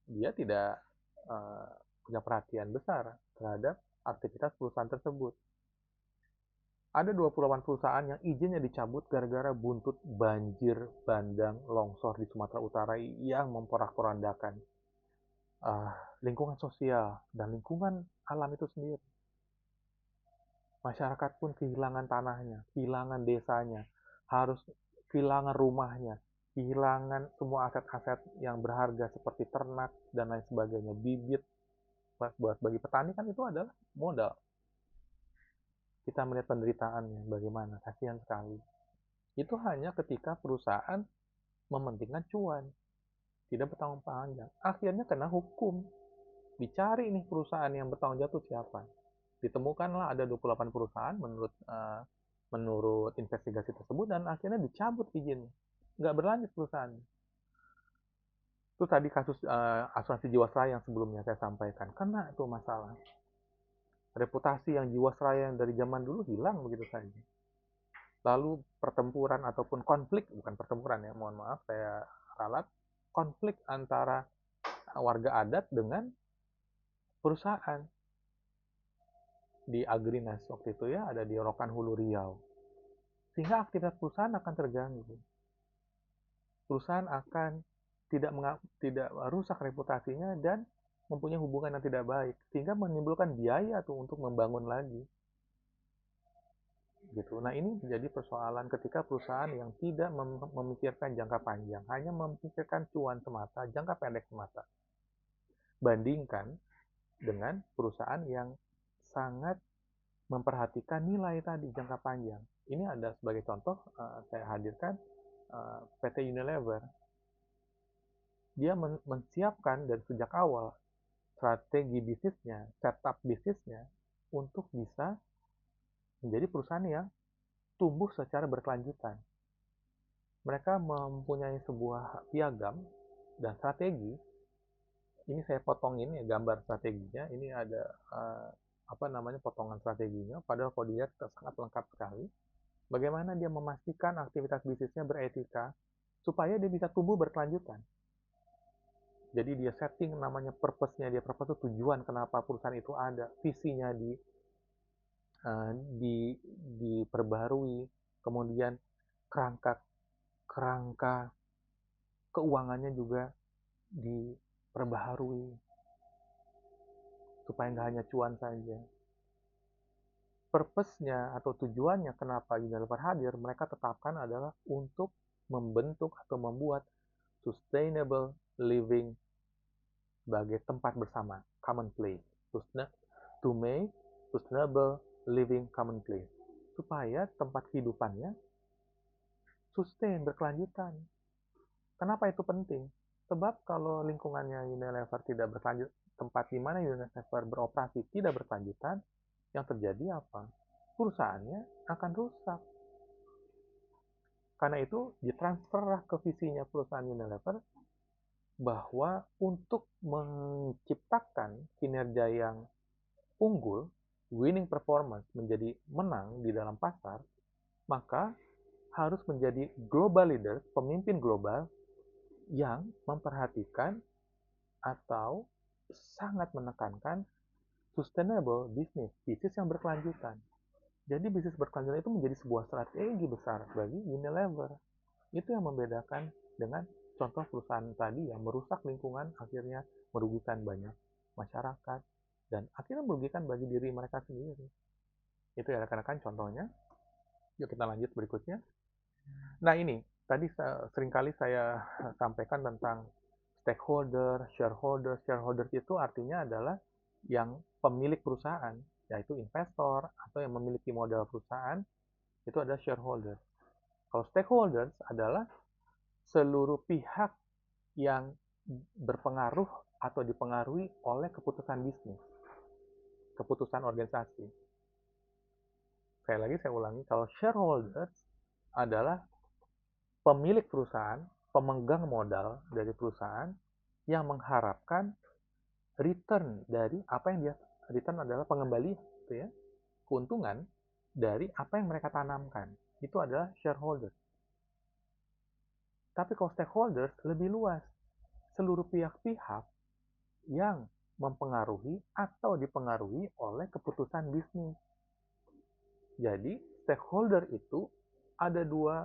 S1: dia tidak punya perhatian besar terhadap aktivitas perusahaan tersebut. Ada 28 perusahaan yang izinnya dicabut gara-gara buntut banjir bandang longsor di Sumatera Utara yang memporak-porandakan lingkungan sosial dan lingkungan alam itu sendiri. Masyarakat pun kehilangan tanahnya, kehilangan desanya, harus kehilangan rumahnya, kehilangan semua aset-aset yang berharga seperti ternak dan lain sebagainya, bibit. Buat bagi petani kan itu adalah modal. Kita melihat penderitaannya bagaimana, kasihan sekali. Itu hanya ketika perusahaan mementingkan cuan, tidak bertanggung panjang. Akhirnya kena hukum. Dicari nih perusahaan yang bertanggung jawab itu siapa. Ditemukanlah ada 28 perusahaan menurut investigasi tersebut dan akhirnya dicabut izinnya. Nggak berlanjut perusahaannya. Itu tadi kasus asuransi Jiwasraya yang sebelumnya saya sampaikan. Kena itu masalah. Reputasi yang Jiwasraya yang dari zaman dulu hilang begitu saja. Lalu pertempuran ataupun konflik, bukan pertempuran ya, mohon maaf saya ralat, konflik antara warga adat dengan perusahaan di Agrinas waktu itu ya, ada di Rokan Hulu Riau. Sehingga aktivitas perusahaan akan terganggu. Perusahaan akan tidak rusak reputasinya dan mempunyai hubungan yang tidak baik, sehingga menimbulkan biaya tuh untuk membangun lagi. Gitu. Nah, ini menjadi persoalan ketika perusahaan yang tidak memikirkan jangka panjang, hanya memikirkan cuan semata, jangka pendek semata. Bandingkan dengan perusahaan yang sangat memperhatikan nilai tadi jangka panjang. Ini ada sebagai contoh, saya hadirkan PT Unilever. Dia mensiapkan dari sejak awal strategi bisnisnya, setup bisnisnya untuk bisa menjadi perusahaan yang tumbuh secara berkelanjutan. Mereka mempunyai sebuah piagam dan strategi. Ini saya potongin ya gambar strateginya. Ini ada potongan strateginya. Padahal kalau dilihat sangat lengkap sekali. Bagaimana dia memastikan aktivitas bisnisnya beretika supaya dia bisa tumbuh berkelanjutan. Jadi dia setting namanya purpose-nya, dia purpose itu tujuan kenapa perusahaan itu ada, visinya diperbarui, kemudian kerangka keuangannya juga diperbaharui supaya nggak hanya cuan saja. Purpose-nya atau tujuannya kenapa Unilever hadir, mereka tetapkan adalah untuk membentuk atau membuat sustainable living sebagai tempat bersama, common place. To make sustainable living common place. Supaya tempat kehidupannya sustain, berkelanjutan. Kenapa itu penting? Sebab kalau lingkungannya Unilever tidak berkelanjut, tempat di mana Unilever beroperasi tidak berkelanjutan, yang terjadi apa? Perusahaannya akan rusak. Karena itu ditransferlah ke visinya perusahaan Unilever bahwa untuk menciptakan kinerja yang unggul, winning performance, menjadi menang di dalam pasar, maka harus menjadi global leader, pemimpin global yang memperhatikan atau sangat menekankan sustainable business, bisnis yang berkelanjutan. Jadi bisnis berkelanjutan itu menjadi sebuah strategi besar bagi Unilever. Itu yang membedakan dengan contoh perusahaan tadi yang merusak lingkungan, akhirnya merugikan banyak masyarakat, dan akhirnya merugikan bagi diri mereka sendiri. Itu ya rekan-rekan contohnya. Yuk kita lanjut berikutnya. Nah ini, tadi seringkali saya sampaikan tentang stakeholder, shareholder. Shareholder itu artinya adalah yang pemilik perusahaan, yaitu investor atau yang memiliki modal perusahaan, itu adalah shareholder. Kalau stakeholders adalah seluruh pihak yang berpengaruh atau dipengaruhi oleh keputusan bisnis, keputusan organisasi. Sekali lagi saya ulangi, kalau shareholders adalah pemilik perusahaan, pemegang modal dari perusahaan yang mengharapkan return dari apa yang dia return adalah pengembalian, gitu ya, keuntungan dari apa yang mereka tanamkan. Itu adalah shareholder. Tapi kalau stakeholders lebih luas, seluruh pihak-pihak yang mempengaruhi atau dipengaruhi oleh keputusan bisnis. Jadi stakeholder itu ada dua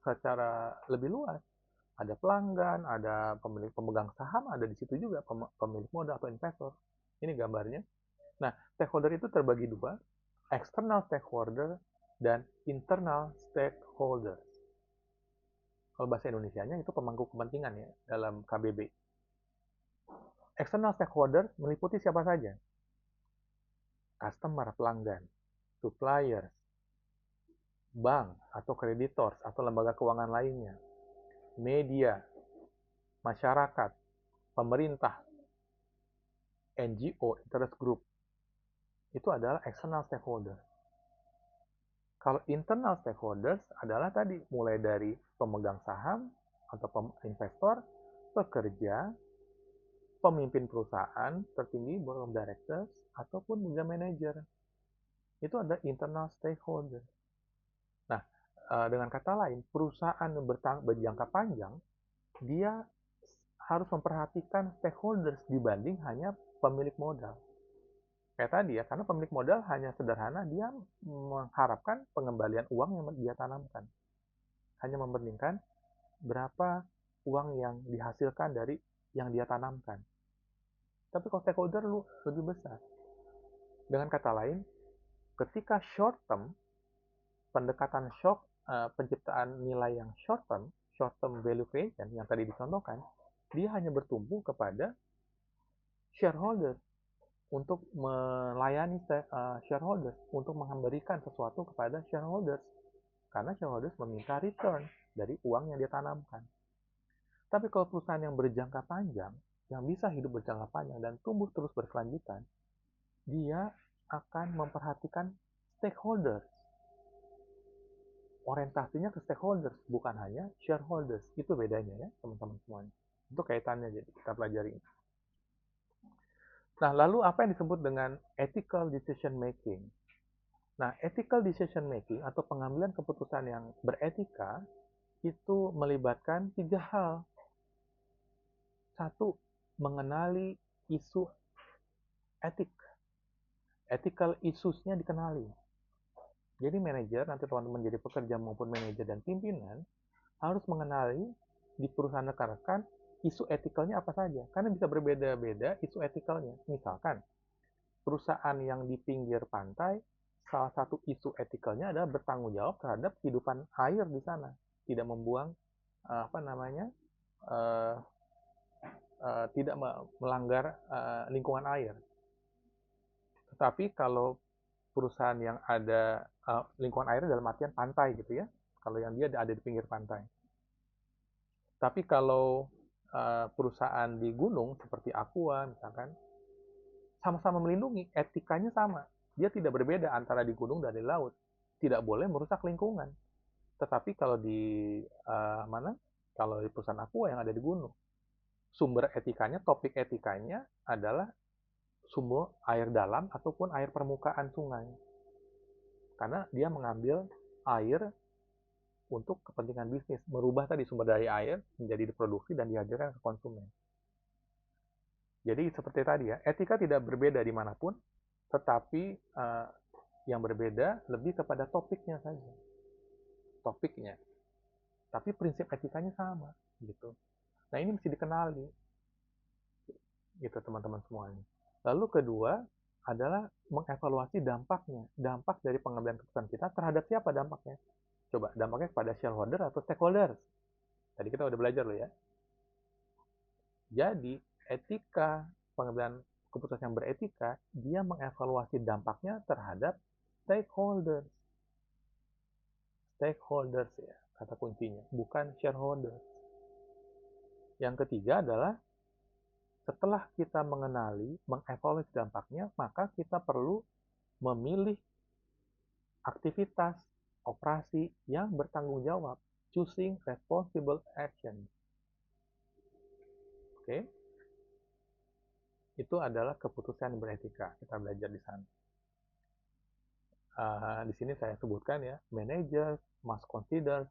S1: secara lebih luas. Ada pelanggan, ada pemilik pemegang saham, ada di situ juga pemilik modal atau investor. Ini gambarnya. Nah, stakeholder itu terbagi dua, external stakeholder dan internal stakeholder. Kalau bahasa Indonesianya itu pemangku kepentingan ya dalam KBB. External stakeholder meliputi siapa saja? Customer, pelanggan, suppliers, bank atau kreditors atau lembaga keuangan lainnya, media, masyarakat, pemerintah, NGO, interest group. Itu adalah external stakeholder. Kalau internal stakeholders adalah tadi mulai dari pemegang saham atau investor, pekerja, pemimpin perusahaan tertinggi, board of directors, ataupun juga manajer. Itu adalah internal stakeholder. Nah, dengan kata lain, perusahaan yang berjangka panjang, dia harus memperhatikan stakeholders dibanding hanya pemilik modal. Kayak tadi ya, karena pemilik modal hanya sederhana, dia mengharapkan pengembalian uang yang dia tanamkan. Hanya membandingkan berapa uang yang dihasilkan dari yang dia tanamkan. Tapi kalau stakeholder lebih besar. Dengan kata lain, ketika short term, pendekatan penciptaan nilai yang short term value creation yang tadi dicontohkan, dia hanya bertumpu kepada shareholder untuk melayani shareholders, untuk memberikan sesuatu kepada shareholders. Karena shareholders meminta return dari uang yang dia tanamkan. Tapi kalau perusahaan yang berjangka panjang, yang bisa hidup berjangka panjang dan tumbuh terus berkelanjutan, dia akan memperhatikan stakeholders. Orientasinya ke stakeholders, bukan hanya shareholders. Itu bedanya ya, teman-teman semuanya. Itu kaitannya, jadi kita pelajari. Nah, lalu apa yang disebut dengan ethical decision making? Nah, ethical decision making atau pengambilan keputusan yang beretika itu melibatkan 3 hal. Satu, mengenali isu etik. Ethical issues-nya dikenali. Jadi manajer, nanti teman-teman jadi pekerja maupun manajer dan pimpinan, harus mengenali di perusahaan rekan-rekan isu etikalnya apa saja. Karena bisa berbeda-beda isu etikalnya. Misalkan, perusahaan yang di pinggir pantai, salah satu isu etikalnya adalah bertanggung jawab terhadap kehidupan air di sana. Tidak membuang, tidak melanggar lingkungan air. Tetapi kalau perusahaan yang ada lingkungan air dalam artian pantai gitu ya, kalau yang dia ada di pinggir pantai. Tapi kalau perusahaan di gunung seperti Aqua misalkan, sama-sama melindungi, etikanya sama. Dia tidak berbeda antara di gunung dan di laut. Tidak boleh merusak lingkungan. Tetapi kalau di Kalau di perusahaan Aqua yang ada di gunung, sumber etikanya, topik etikanya adalah sumber air dalam ataupun air permukaan sungai. Karena dia mengambil air untuk kepentingan bisnis, merubah tadi sumber daya air menjadi diproduksi dan dihadirkan ke konsumen. Jadi seperti tadi ya, etika tidak berbeda dimanapun, tetapi yang berbeda lebih kepada topiknya saja. Topiknya. Tapi prinsip etikanya sama. Gitu. Nah ini mesti dikenali. Gitu teman-teman semuanya. Lalu kedua adalah mengevaluasi dampaknya. Dampak dari pengambilan keputusan kita terhadap siapa dampaknya? Coba, dampaknya kepada shareholder atau stakeholders? Tadi kita udah belajar loh ya. Jadi, etika, pengambilan keputusan yang beretika, dia mengevaluasi dampaknya terhadap stakeholders. Stakeholders ya, kata kuncinya, bukan shareholders. Yang ketiga adalah setelah kita mengenali, mengevaluasi dampaknya, maka kita perlu memilih aktivitas operasi yang bertanggung jawab, choosing responsible action. Oke, itu adalah keputusan beretika. Kita belajar di sana. Di sini saya sebutkan ya, managers must consider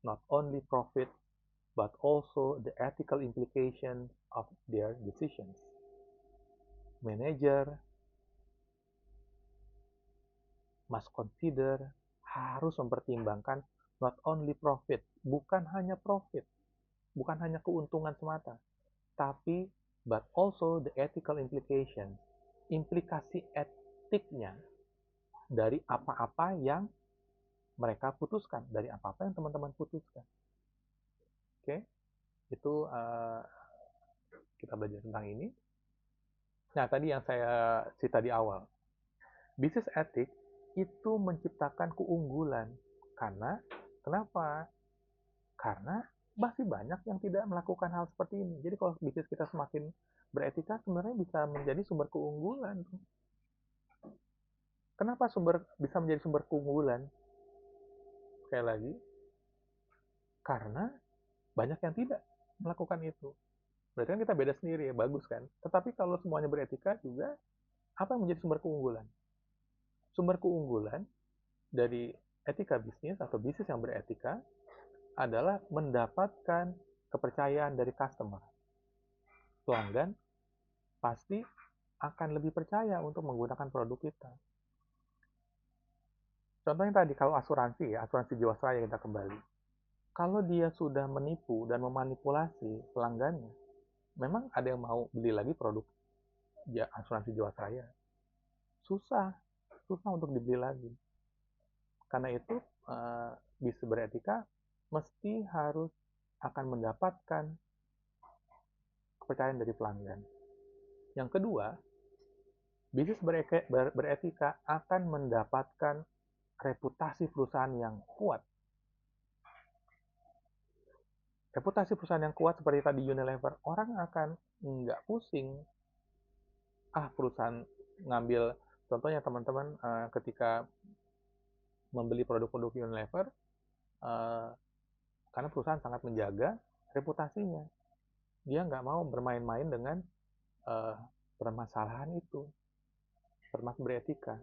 S1: not only profit but also the ethical implications of their decisions. Manager must consider, harus mempertimbangkan not only profit, bukan hanya profit, bukan hanya keuntungan semata, tapi but also the ethical implications, implikasi etiknya dari apa-apa yang mereka putuskan, dari apa-apa yang teman-teman putuskan. Oke, itu kita belajar tentang ini. Nah, tadi yang saya cerita di awal, bisnis etik itu menciptakan keunggulan. Karena, kenapa? Karena masih banyak yang tidak melakukan hal seperti ini. Jadi kalau bisnis kita semakin beretika, sebenarnya bisa menjadi sumber keunggulan. Kenapa bisa menjadi sumber keunggulan? Sekali lagi, karena banyak yang tidak melakukan itu. Berarti kan kita beda sendiri ya, bagus kan? Tetapi kalau semuanya beretika juga, apa yang menjadi sumber keunggulan? Sumber keunggulan dari etika bisnis atau bisnis yang beretika adalah mendapatkan kepercayaan dari customer. Pelanggan pasti akan lebih percaya untuk menggunakan produk kita. Contohnya tadi, kalau asuransi ya, asuransi Jiwasraya kita kembali. Kalau dia sudah menipu dan memanipulasi pelanggannya, memang ada yang mau beli lagi produk asuransi Jiwasraya? Susah, susah untuk dibeli lagi. Karena itu, bisnis beretika mesti harus akan mendapatkan kepercayaan dari pelanggan. Yang kedua, bisnis beretika akan mendapatkan reputasi perusahaan yang kuat. Reputasi perusahaan yang kuat seperti tadi Unilever, orang akan nggak pusing. Perusahaan ngambil, contohnya teman-teman ketika membeli produk-produk Unilever, karena perusahaan sangat menjaga reputasinya. Dia nggak mau bermain-main dengan permasalahan itu, termasuk beretika.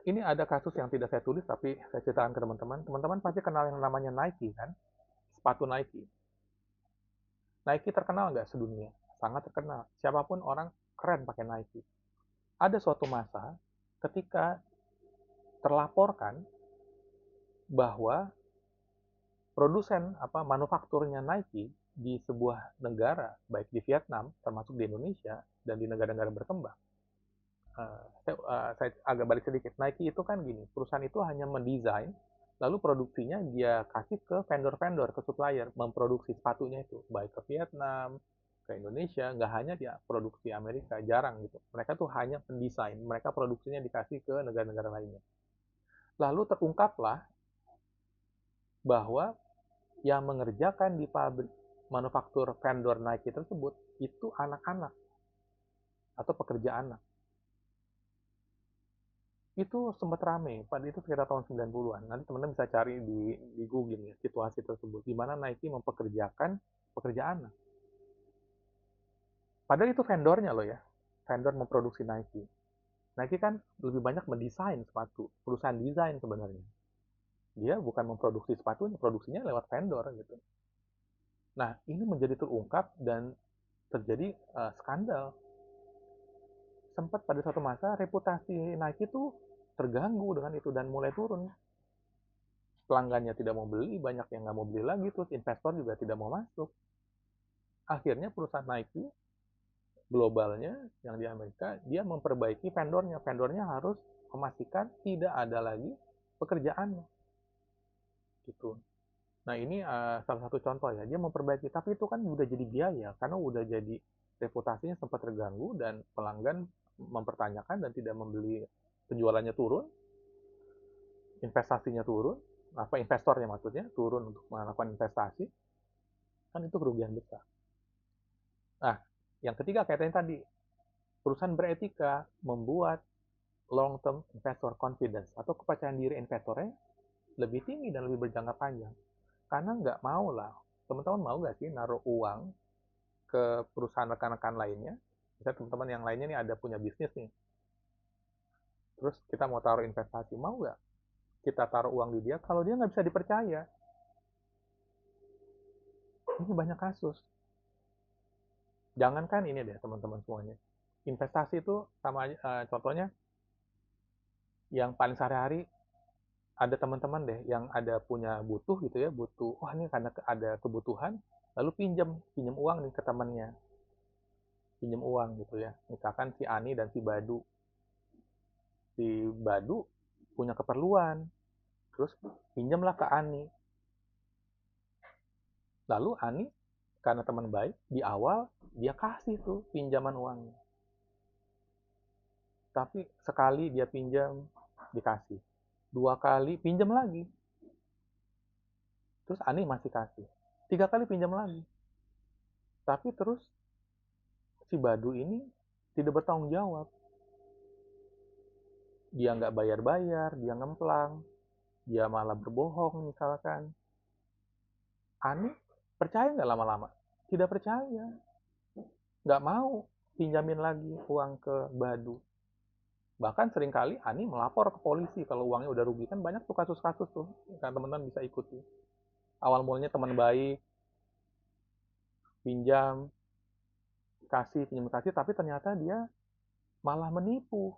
S1: Ini ada kasus yang tidak saya tulis, tapi saya ceritakan ke teman-teman. Teman-teman pasti kenal yang namanya Nike, kan? Sepatu Nike. Nike terkenal nggak sedunia? Sangat terkenal. Siapapun orang keren pakai Nike. Ada suatu masa ketika terlaporkan bahwa produsen manufakturnya Nike di sebuah negara, baik di Vietnam, termasuk di Indonesia, dan di negara-negara berkembang. Saya agak balik sedikit. Nike itu kan gini, perusahaan itu hanya mendesain, lalu produksinya dia kasih ke vendor-vendor, ke supplier, memproduksi sepatunya itu, baik ke Vietnam, ke Indonesia, nggak hanya dia produksi Amerika, jarang gitu. Mereka tuh hanya pendesain, mereka produksinya dikasih ke negara-negara lainnya. Lalu terungkaplah bahwa yang mengerjakan di pabrik manufaktur vendor Nike tersebut itu anak-anak atau pekerja anak. Itu sempat rame, pada itu sekitar tahun 90-an. Nanti teman-teman bisa cari di Google ya, situasi tersebut, di mana Nike mempekerjakan pekerja anak. Padahal itu vendornya loh ya, vendor memproduksi Nike. Nike kan lebih banyak mendesain sepatu, perusahaan desain sebenarnya. Dia bukan memproduksi sepatunya, produksinya lewat vendor gitu. Nah, ini menjadi terungkap dan terjadi skandal. Sempat pada suatu masa reputasi Nike itu terganggu dengan itu dan mulai turun. Pelanggannya tidak mau beli, banyak yang nggak mau beli lagi, terus investor juga tidak mau masuk. Akhirnya perusahaan Nike globalnya yang di Amerika, dia memperbaiki vendornya. Vendornya harus memastikan tidak ada lagi pekerjaannya. Gitu. Nah ini salah satu contoh ya, dia memperbaiki, tapi itu kan udah jadi biaya, karena udah jadi reputasinya sempat terganggu dan pelanggan mempertanyakan dan tidak membeli, penjualannya turun, investasinya turun, apa investornya maksudnya turun untuk melakukan investasi, kan itu kerugian besar. Nah, yang ketiga kaitannya tadi, perusahaan beretika membuat long term investor confidence atau kepercayaan diri investornya lebih tinggi dan lebih berjangka panjang. Karena nggak mau lah, teman-teman mau nggak sih naruh uang ke perusahaan rekan-rekan lainnya? Misalnya teman-teman yang lainnya nih ada punya bisnis nih, terus kita mau taruh investasi, mau nggak kita taruh uang di dia kalau dia nggak bisa dipercaya? Ini banyak kasus. Jangankan ini deh teman-teman semuanya. Investasi itu sama aja, contohnya yang paling sehari-hari, ada teman-teman deh yang ada punya butuh gitu ya, butuh, wah ini karena ada kebutuhan, lalu pinjam uang nih ke temannya, pinjam uang gitu ya. Misalkan si Ani dan si Badu punya keperluan, terus pinjamlah ke Ani. Lalu Ani karena teman baik, di awal dia kasih tuh pinjaman uangnya. Tapi sekali dia pinjam, dikasih. 2 kali pinjam lagi, terus Ani masih kasih. 3 kali pinjam lagi. Tapi terus si Badu ini tidak bertanggung jawab. Dia nggak bayar-bayar, dia ngemplang, dia malah berbohong misalkan. Ani percaya nggak lama-lama? Tidak percaya. Nggak mau pinjamin lagi uang ke Badu. Bahkan seringkali Ani melapor ke polisi kalau uangnya udah rugi. Kan banyak tuh kasus-kasus tuh. Kan teman-teman bisa ikuti. Awal mulanya teman baik, pinjam, pinjam kasih, tapi ternyata dia malah menipu.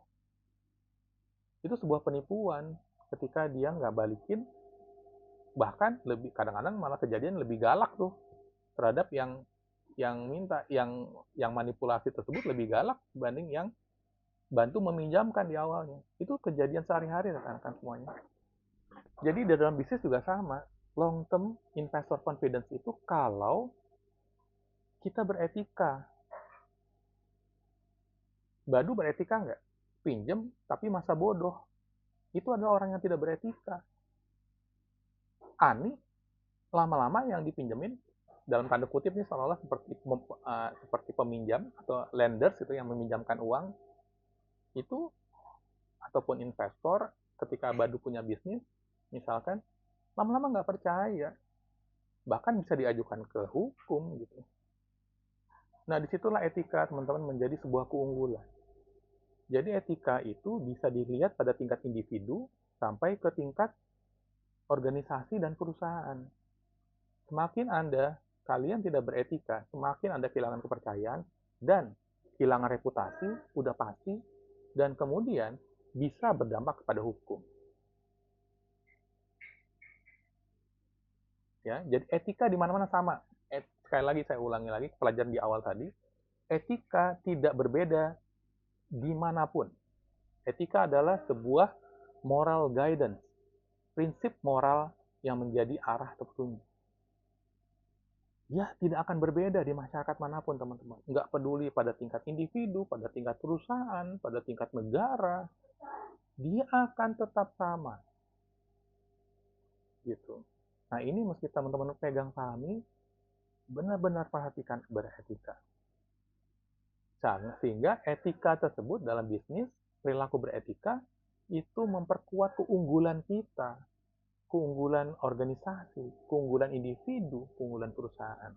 S1: Itu sebuah penipuan ketika dia nggak balikin, bahkan lebih kadang-kadang malah kejadian lebih galak tuh terhadap yang minta, yang manipulasi tersebut lebih galak dibanding yang bantu meminjamkan di awalnya. Itu kejadian sehari-hari rekan-rekan semuanya. Jadi di dalam bisnis juga sama. Long term investor confidence itu kalau kita beretika. Badu beretika nggak? Pinjem tapi masa bodoh. Itu adalah orang yang tidak beretika. Ani lama-lama yang dipinjemin dalam tanda kutip nih seolah-olah seperti peminjam atau lenders itu yang meminjamkan uang itu, ataupun investor ketika Badu punya bisnis misalkan, lama-lama nggak percaya, bahkan bisa diajukan ke hukum gitu. Nah disitulah etika teman-teman menjadi sebuah keunggulan. Jadi etika itu bisa dilihat pada tingkat individu sampai ke tingkat organisasi dan perusahaan. Semakin kalian tidak beretika, semakin Anda kehilangan kepercayaan dan kehilangan reputasi, udah pasti, dan kemudian bisa berdampak kepada hukum. Ya, jadi etika di mana-mana sama. Sekali lagi saya ulangi lagi pelajaran di awal tadi, etika tidak berbeda dimanapun. Etika adalah sebuah moral guidance, prinsip moral yang menjadi arah petunjuk. Dia tidak akan berbeda di masyarakat manapun, teman-teman. Nggak peduli pada tingkat individu, pada tingkat perusahaan, pada tingkat negara, dia akan tetap sama. Gitu. Nah ini mesti teman-teman pegang pahami, benar-benar perhatikan beretika. Sehingga etika tersebut dalam bisnis, perilaku beretika, itu memperkuat keunggulan kita, keunggulan organisasi, keunggulan individu, keunggulan perusahaan.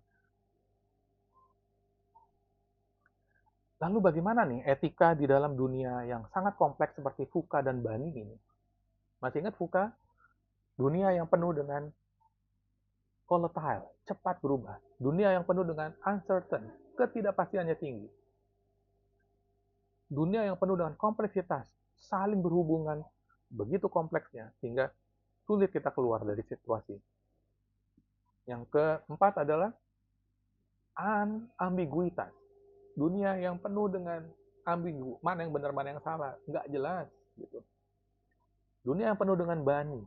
S1: Lalu bagaimana nih etika di dalam dunia yang sangat kompleks seperti VUCA dan BANI ini? Masih ingat VUCA? Dunia yang penuh dengan volatile, cepat berubah. Dunia yang penuh dengan uncertain, ketidakpastiannya tinggi. Dunia yang penuh dengan kompleksitas, saling berhubungan, begitu kompleksnya, sehingga sulit kita keluar dari situasi. Yang keempat adalah ambiguitas. Dunia yang penuh dengan ambigu, mana yang benar, mana yang salah, nggak jelas. Gitu. Dunia yang penuh dengan bani,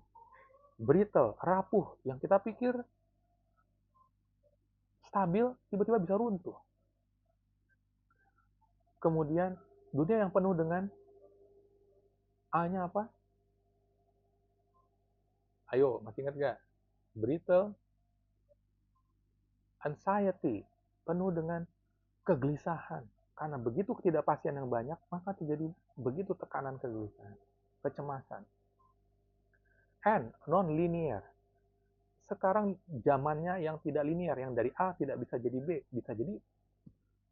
S1: brittle, rapuh, yang kita pikir stabil, tiba-tiba bisa runtuh. Kemudian dunia yang penuh dengan A-nya apa? Ayo, masih ingat nggak? Brittle, anxiety, penuh dengan kegelisahan. Karena begitu ketidakpastian yang banyak, maka terjadi begitu tekanan kegelisahan, kecemasan. And non-linear. Sekarang zamannya yang tidak linear, yang dari A tidak bisa jadi B, bisa jadi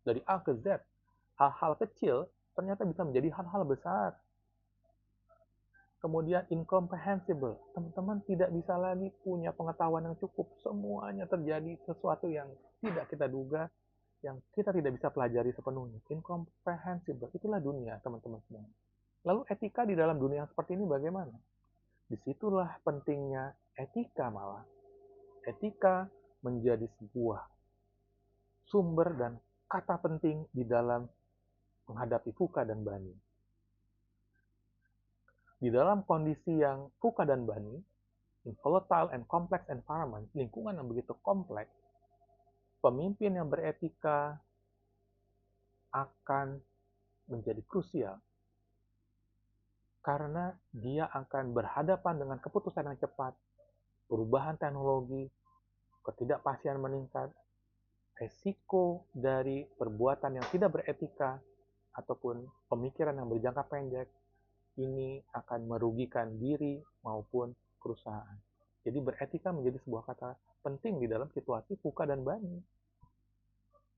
S1: dari A ke Z. Hal-hal kecil ternyata bisa menjadi hal-hal besar. Kemudian incomprehensible, teman-teman tidak bisa lagi punya pengetahuan yang cukup, semuanya terjadi sesuatu yang tidak kita duga, yang kita tidak bisa pelajari sepenuhnya. Incomprehensible, itulah dunia teman-teman semua. Lalu etika di dalam dunia seperti ini bagaimana? Disitulah pentingnya etika malah. Etika menjadi sebuah sumber dan kata penting di dalam menghadapi fuka dan bani. Di dalam kondisi yang fuka dan bani, in volatile and complex environment, lingkungan yang begitu kompleks, pemimpin yang beretika akan menjadi krusial karena dia akan berhadapan dengan keputusan yang cepat, perubahan teknologi, ketidakpastian meningkat, resiko dari perbuatan yang tidak beretika ataupun pemikiran yang berjangka pendek, ini akan merugikan diri maupun perusahaan. Jadi beretika menjadi sebuah kata penting di dalam situasi fuka dan bani.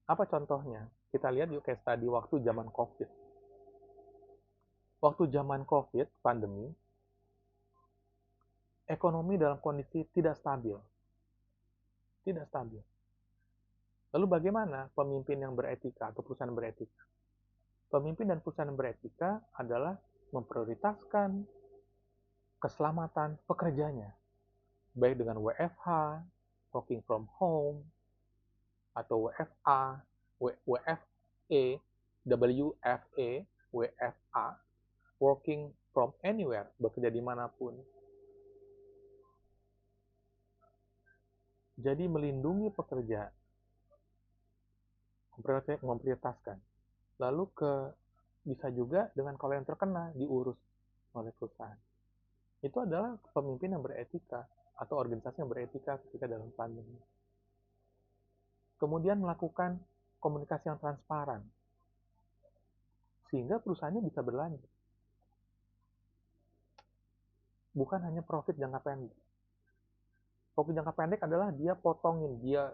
S1: Apa contohnya? Kita lihat yuk case study waktu zaman COVID. Waktu zaman COVID, pandemi, ekonomi dalam kondisi tidak stabil. Tidak stabil. Lalu bagaimana pemimpin yang beretika atau perusahaan beretika? Pemimpin dan perusahaan beretika adalah memprioritaskan keselamatan pekerjanya, baik dengan WFH, working from home, atau WFA, WFE, WFE, WFA, working from anywhere, bekerja dimanapun. Jadi melindungi pekerja, memprioritaskan. Lalu bisa juga dengan kalau yang terkena diurus oleh perusahaan. Itu adalah pemimpin yang beretika atau organisasi yang beretika ketika dalam pandemi. Kemudian melakukan komunikasi yang transparan sehingga perusahaannya bisa berlanjut. Bukan hanya profit jangka pendek. Profit jangka pendek adalah dia potongin, dia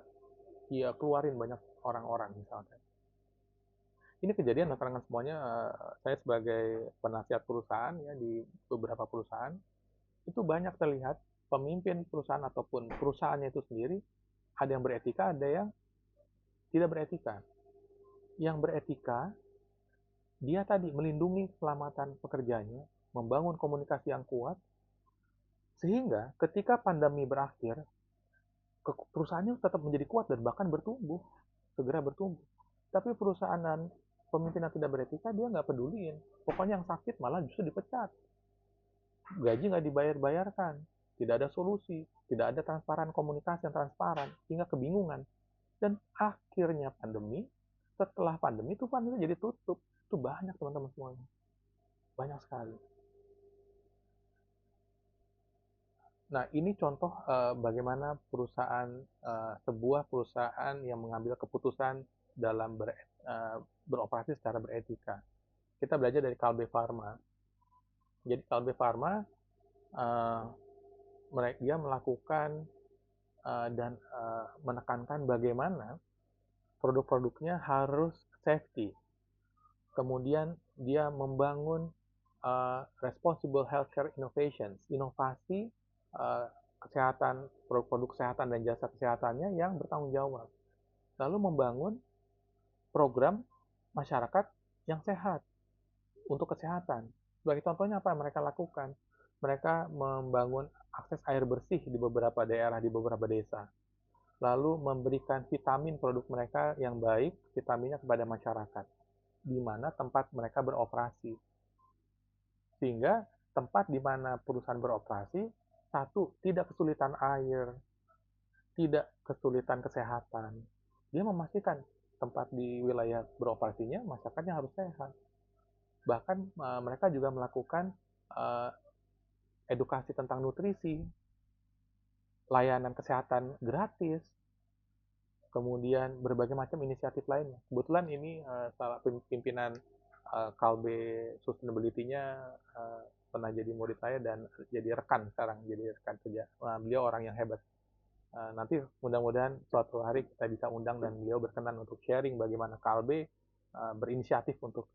S1: keluarin banyak orang-orang misalnya. Ini kejadian rekan-rekan semuanya, saya sebagai penasihat perusahaan ya di beberapa perusahaan, itu banyak terlihat pemimpin perusahaan ataupun perusahaannya itu sendiri, ada yang beretika, ada yang tidak beretika. Yang beretika, dia tadi melindungi keselamatan pekerjanya, membangun komunikasi yang kuat, sehingga ketika pandemi berakhir, perusahaannya tetap menjadi kuat dan bahkan bertumbuh, segera bertumbuh. Tapi perusahaan dan pemimpin yang tidak beretika, dia nggak peduliin. Pokoknya yang sakit malah justru dipecat. Gaji nggak dibayar-bayarkan. Tidak ada solusi. Tidak ada transparan komunikasi yang transparan. Hingga kebingungan. Dan akhirnya pandemi, setelah pandemi itu pandemi jadi tutup. Itu banyak teman-teman semuanya. Banyak sekali. Nah, ini contoh bagaimana sebuah perusahaan yang mengambil keputusan dalam beroperasi secara beretika. Kita belajar dari Kalbe Pharma. Jadi Kalbe Pharma, dia melakukan dan menekankan bagaimana produk-produknya harus safety. Kemudian dia membangun responsible healthcare innovations, inovasi kesehatan, produk-produk kesehatan dan jasa kesehatannya yang bertanggung jawab. Lalu membangun program masyarakat yang sehat untuk kesehatan. Sebagai contohnya apa yang mereka lakukan? Mereka membangun akses air bersih di beberapa daerah, di beberapa desa. Lalu memberikan vitamin produk mereka yang baik, vitaminnya kepada masyarakat, di mana tempat mereka beroperasi. Sehingga tempat di mana perusahaan beroperasi, satu, tidak kesulitan air, tidak kesulitan kesehatan. Dia memastikan tempat di wilayah beroperasinya, masyarakatnya harus sehat. Bahkan mereka juga melakukan uh, edukasi tentang nutrisi, layanan kesehatan gratis, kemudian berbagai macam inisiatif lainnya. Kebetulan ini salah pimpinan Kalbe Sustainability-nya pernah jadi murid saya dan jadi rekan sekarang, jadi rekan kerja. Beliau orang yang hebat. Nanti mudah-mudahan suatu hari kita bisa undang dan beliau berkenan untuk sharing bagaimana Kalbe berinisiatif untuk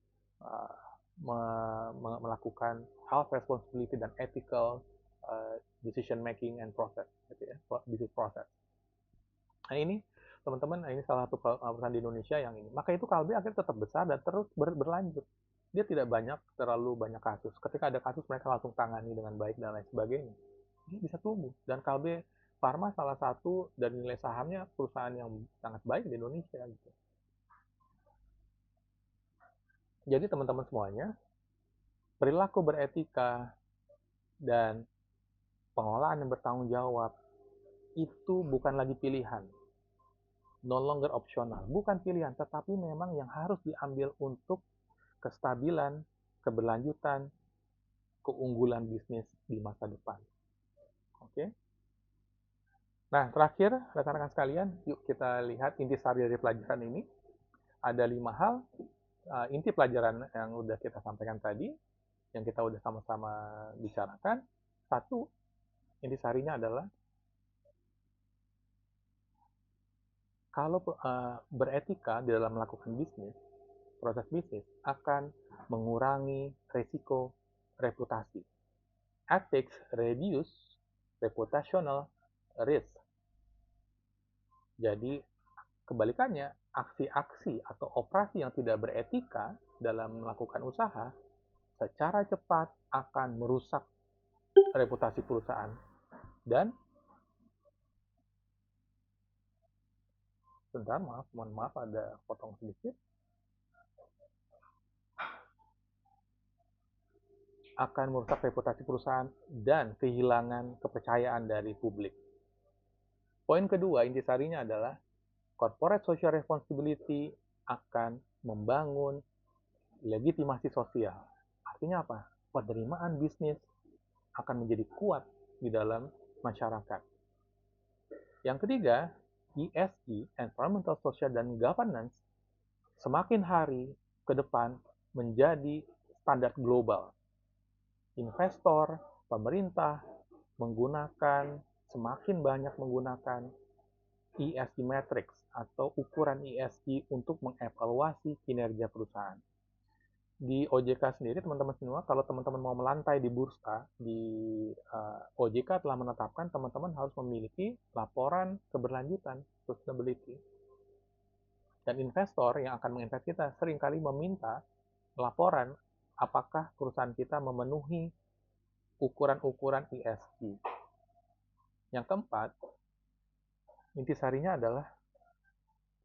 S1: melakukan health responsibility dan ethical decision making and process, gitu ya, business process. Nah ini teman-teman, ini salah satu perusahaan di Indonesia yang ini. Maka itu Kalbe akhirnya tetap besar dan terus berlanjut. Dia tidak terlalu banyak kasus. Ketika ada kasus mereka langsung tangani dengan baik dan lain sebagainya. Dia bisa tumbuh. Dan Kalbe Pharma salah satu dan nilai sahamnya perusahaan yang sangat baik di Indonesia. Gitu. Jadi teman-teman semuanya, perilaku beretika dan pengelolaan yang bertanggung jawab itu bukan lagi pilihan. No longer optional. Bukan pilihan, tetapi memang yang harus diambil untuk kestabilan, keberlanjutan, keunggulan bisnis di masa depan. Oke. Nah, terakhir, rekan-rekan sekalian, yuk kita lihat intisari dari pelajaran ini. Ada 5 hal inti pelajaran yang udah kita sampaikan tadi, yang kita udah sama-sama bicarakan. 1, intisarinya adalah kalau beretika di dalam melakukan bisnis, proses bisnis akan mengurangi resiko reputasi. Ethics reduce reputational risk. Jadi, kebalikannya, aksi-aksi atau operasi yang tidak beretika dalam melakukan usaha secara cepat akan merusak reputasi perusahaan. Dan, sebentar, mohon maaf, ada potong sedikit. Akan merusak reputasi perusahaan dan kehilangan kepercayaan dari publik. Poin kedua, intisarinya adalah corporate social responsibility akan membangun legitimasi sosial. Artinya apa? Penerimaan bisnis akan menjadi kuat di dalam masyarakat. Yang ketiga, ESG, Environmental, Social, dan Governance, semakin hari ke depan menjadi standar global. Investor, pemerintah semakin banyak menggunakan ESG metrics atau ukuran ESG untuk mengevaluasi kinerja perusahaan. Di OJK sendiri, teman-teman semua, kalau teman-teman mau melantai di bursa, di OJK telah menetapkan teman-teman harus memiliki laporan keberlanjutan, sustainability. Dan investor yang akan menginvest kita seringkali meminta laporan apakah perusahaan kita memenuhi ukuran-ukuran ESG. Yang keempat, intisarinya adalah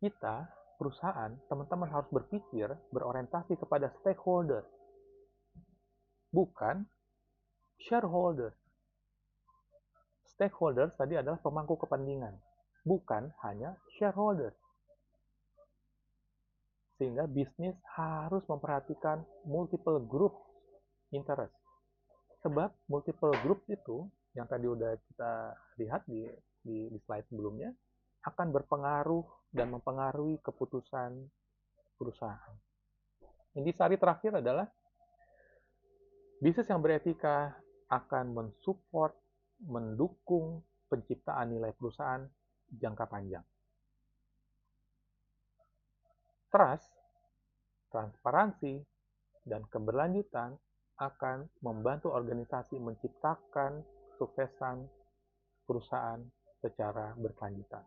S1: kita, perusahaan, teman-teman harus berpikir, berorientasi kepada stakeholder, bukan shareholder. Stakeholder tadi adalah pemangku kepentingan, bukan hanya shareholder. Sehingga bisnis harus memperhatikan multiple group interest. Sebab multiple group itu, yang tadi udah kita lihat di slide sebelumnya, akan berpengaruh dan mempengaruhi keputusan perusahaan. Intisari terakhir adalah bisnis yang beretika akan mensupport, mendukung penciptaan nilai perusahaan jangka panjang. Trust, transparansi, dan keberlanjutan akan membantu organisasi menciptakan kesuksesan perusahaan secara berkelanjutan.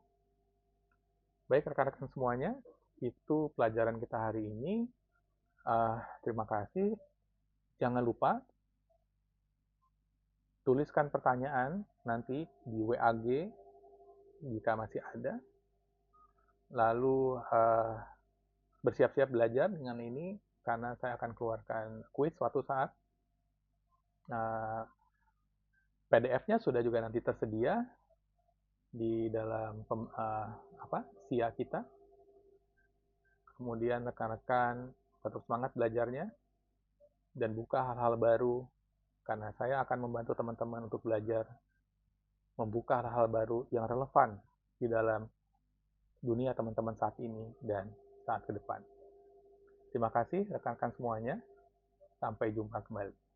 S1: Baik rekan-rekan semuanya, itu pelajaran kita hari ini. Terima kasih. Jangan lupa tuliskan pertanyaan nanti di WAG jika masih ada. Lalu bersiap-siap belajar dengan ini karena saya akan keluarkan kuis suatu saat. PDF-nya sudah juga nanti tersedia di dalam SIA kita. Kemudian rekan-rekan tetap semangat belajarnya dan buka hal-hal baru karena saya akan membantu teman-teman untuk belajar membuka hal-hal baru yang relevan di dalam dunia teman-teman saat ini dan saat ke depan. Terima kasih rekan-rekan semuanya. Sampai jumpa kembali.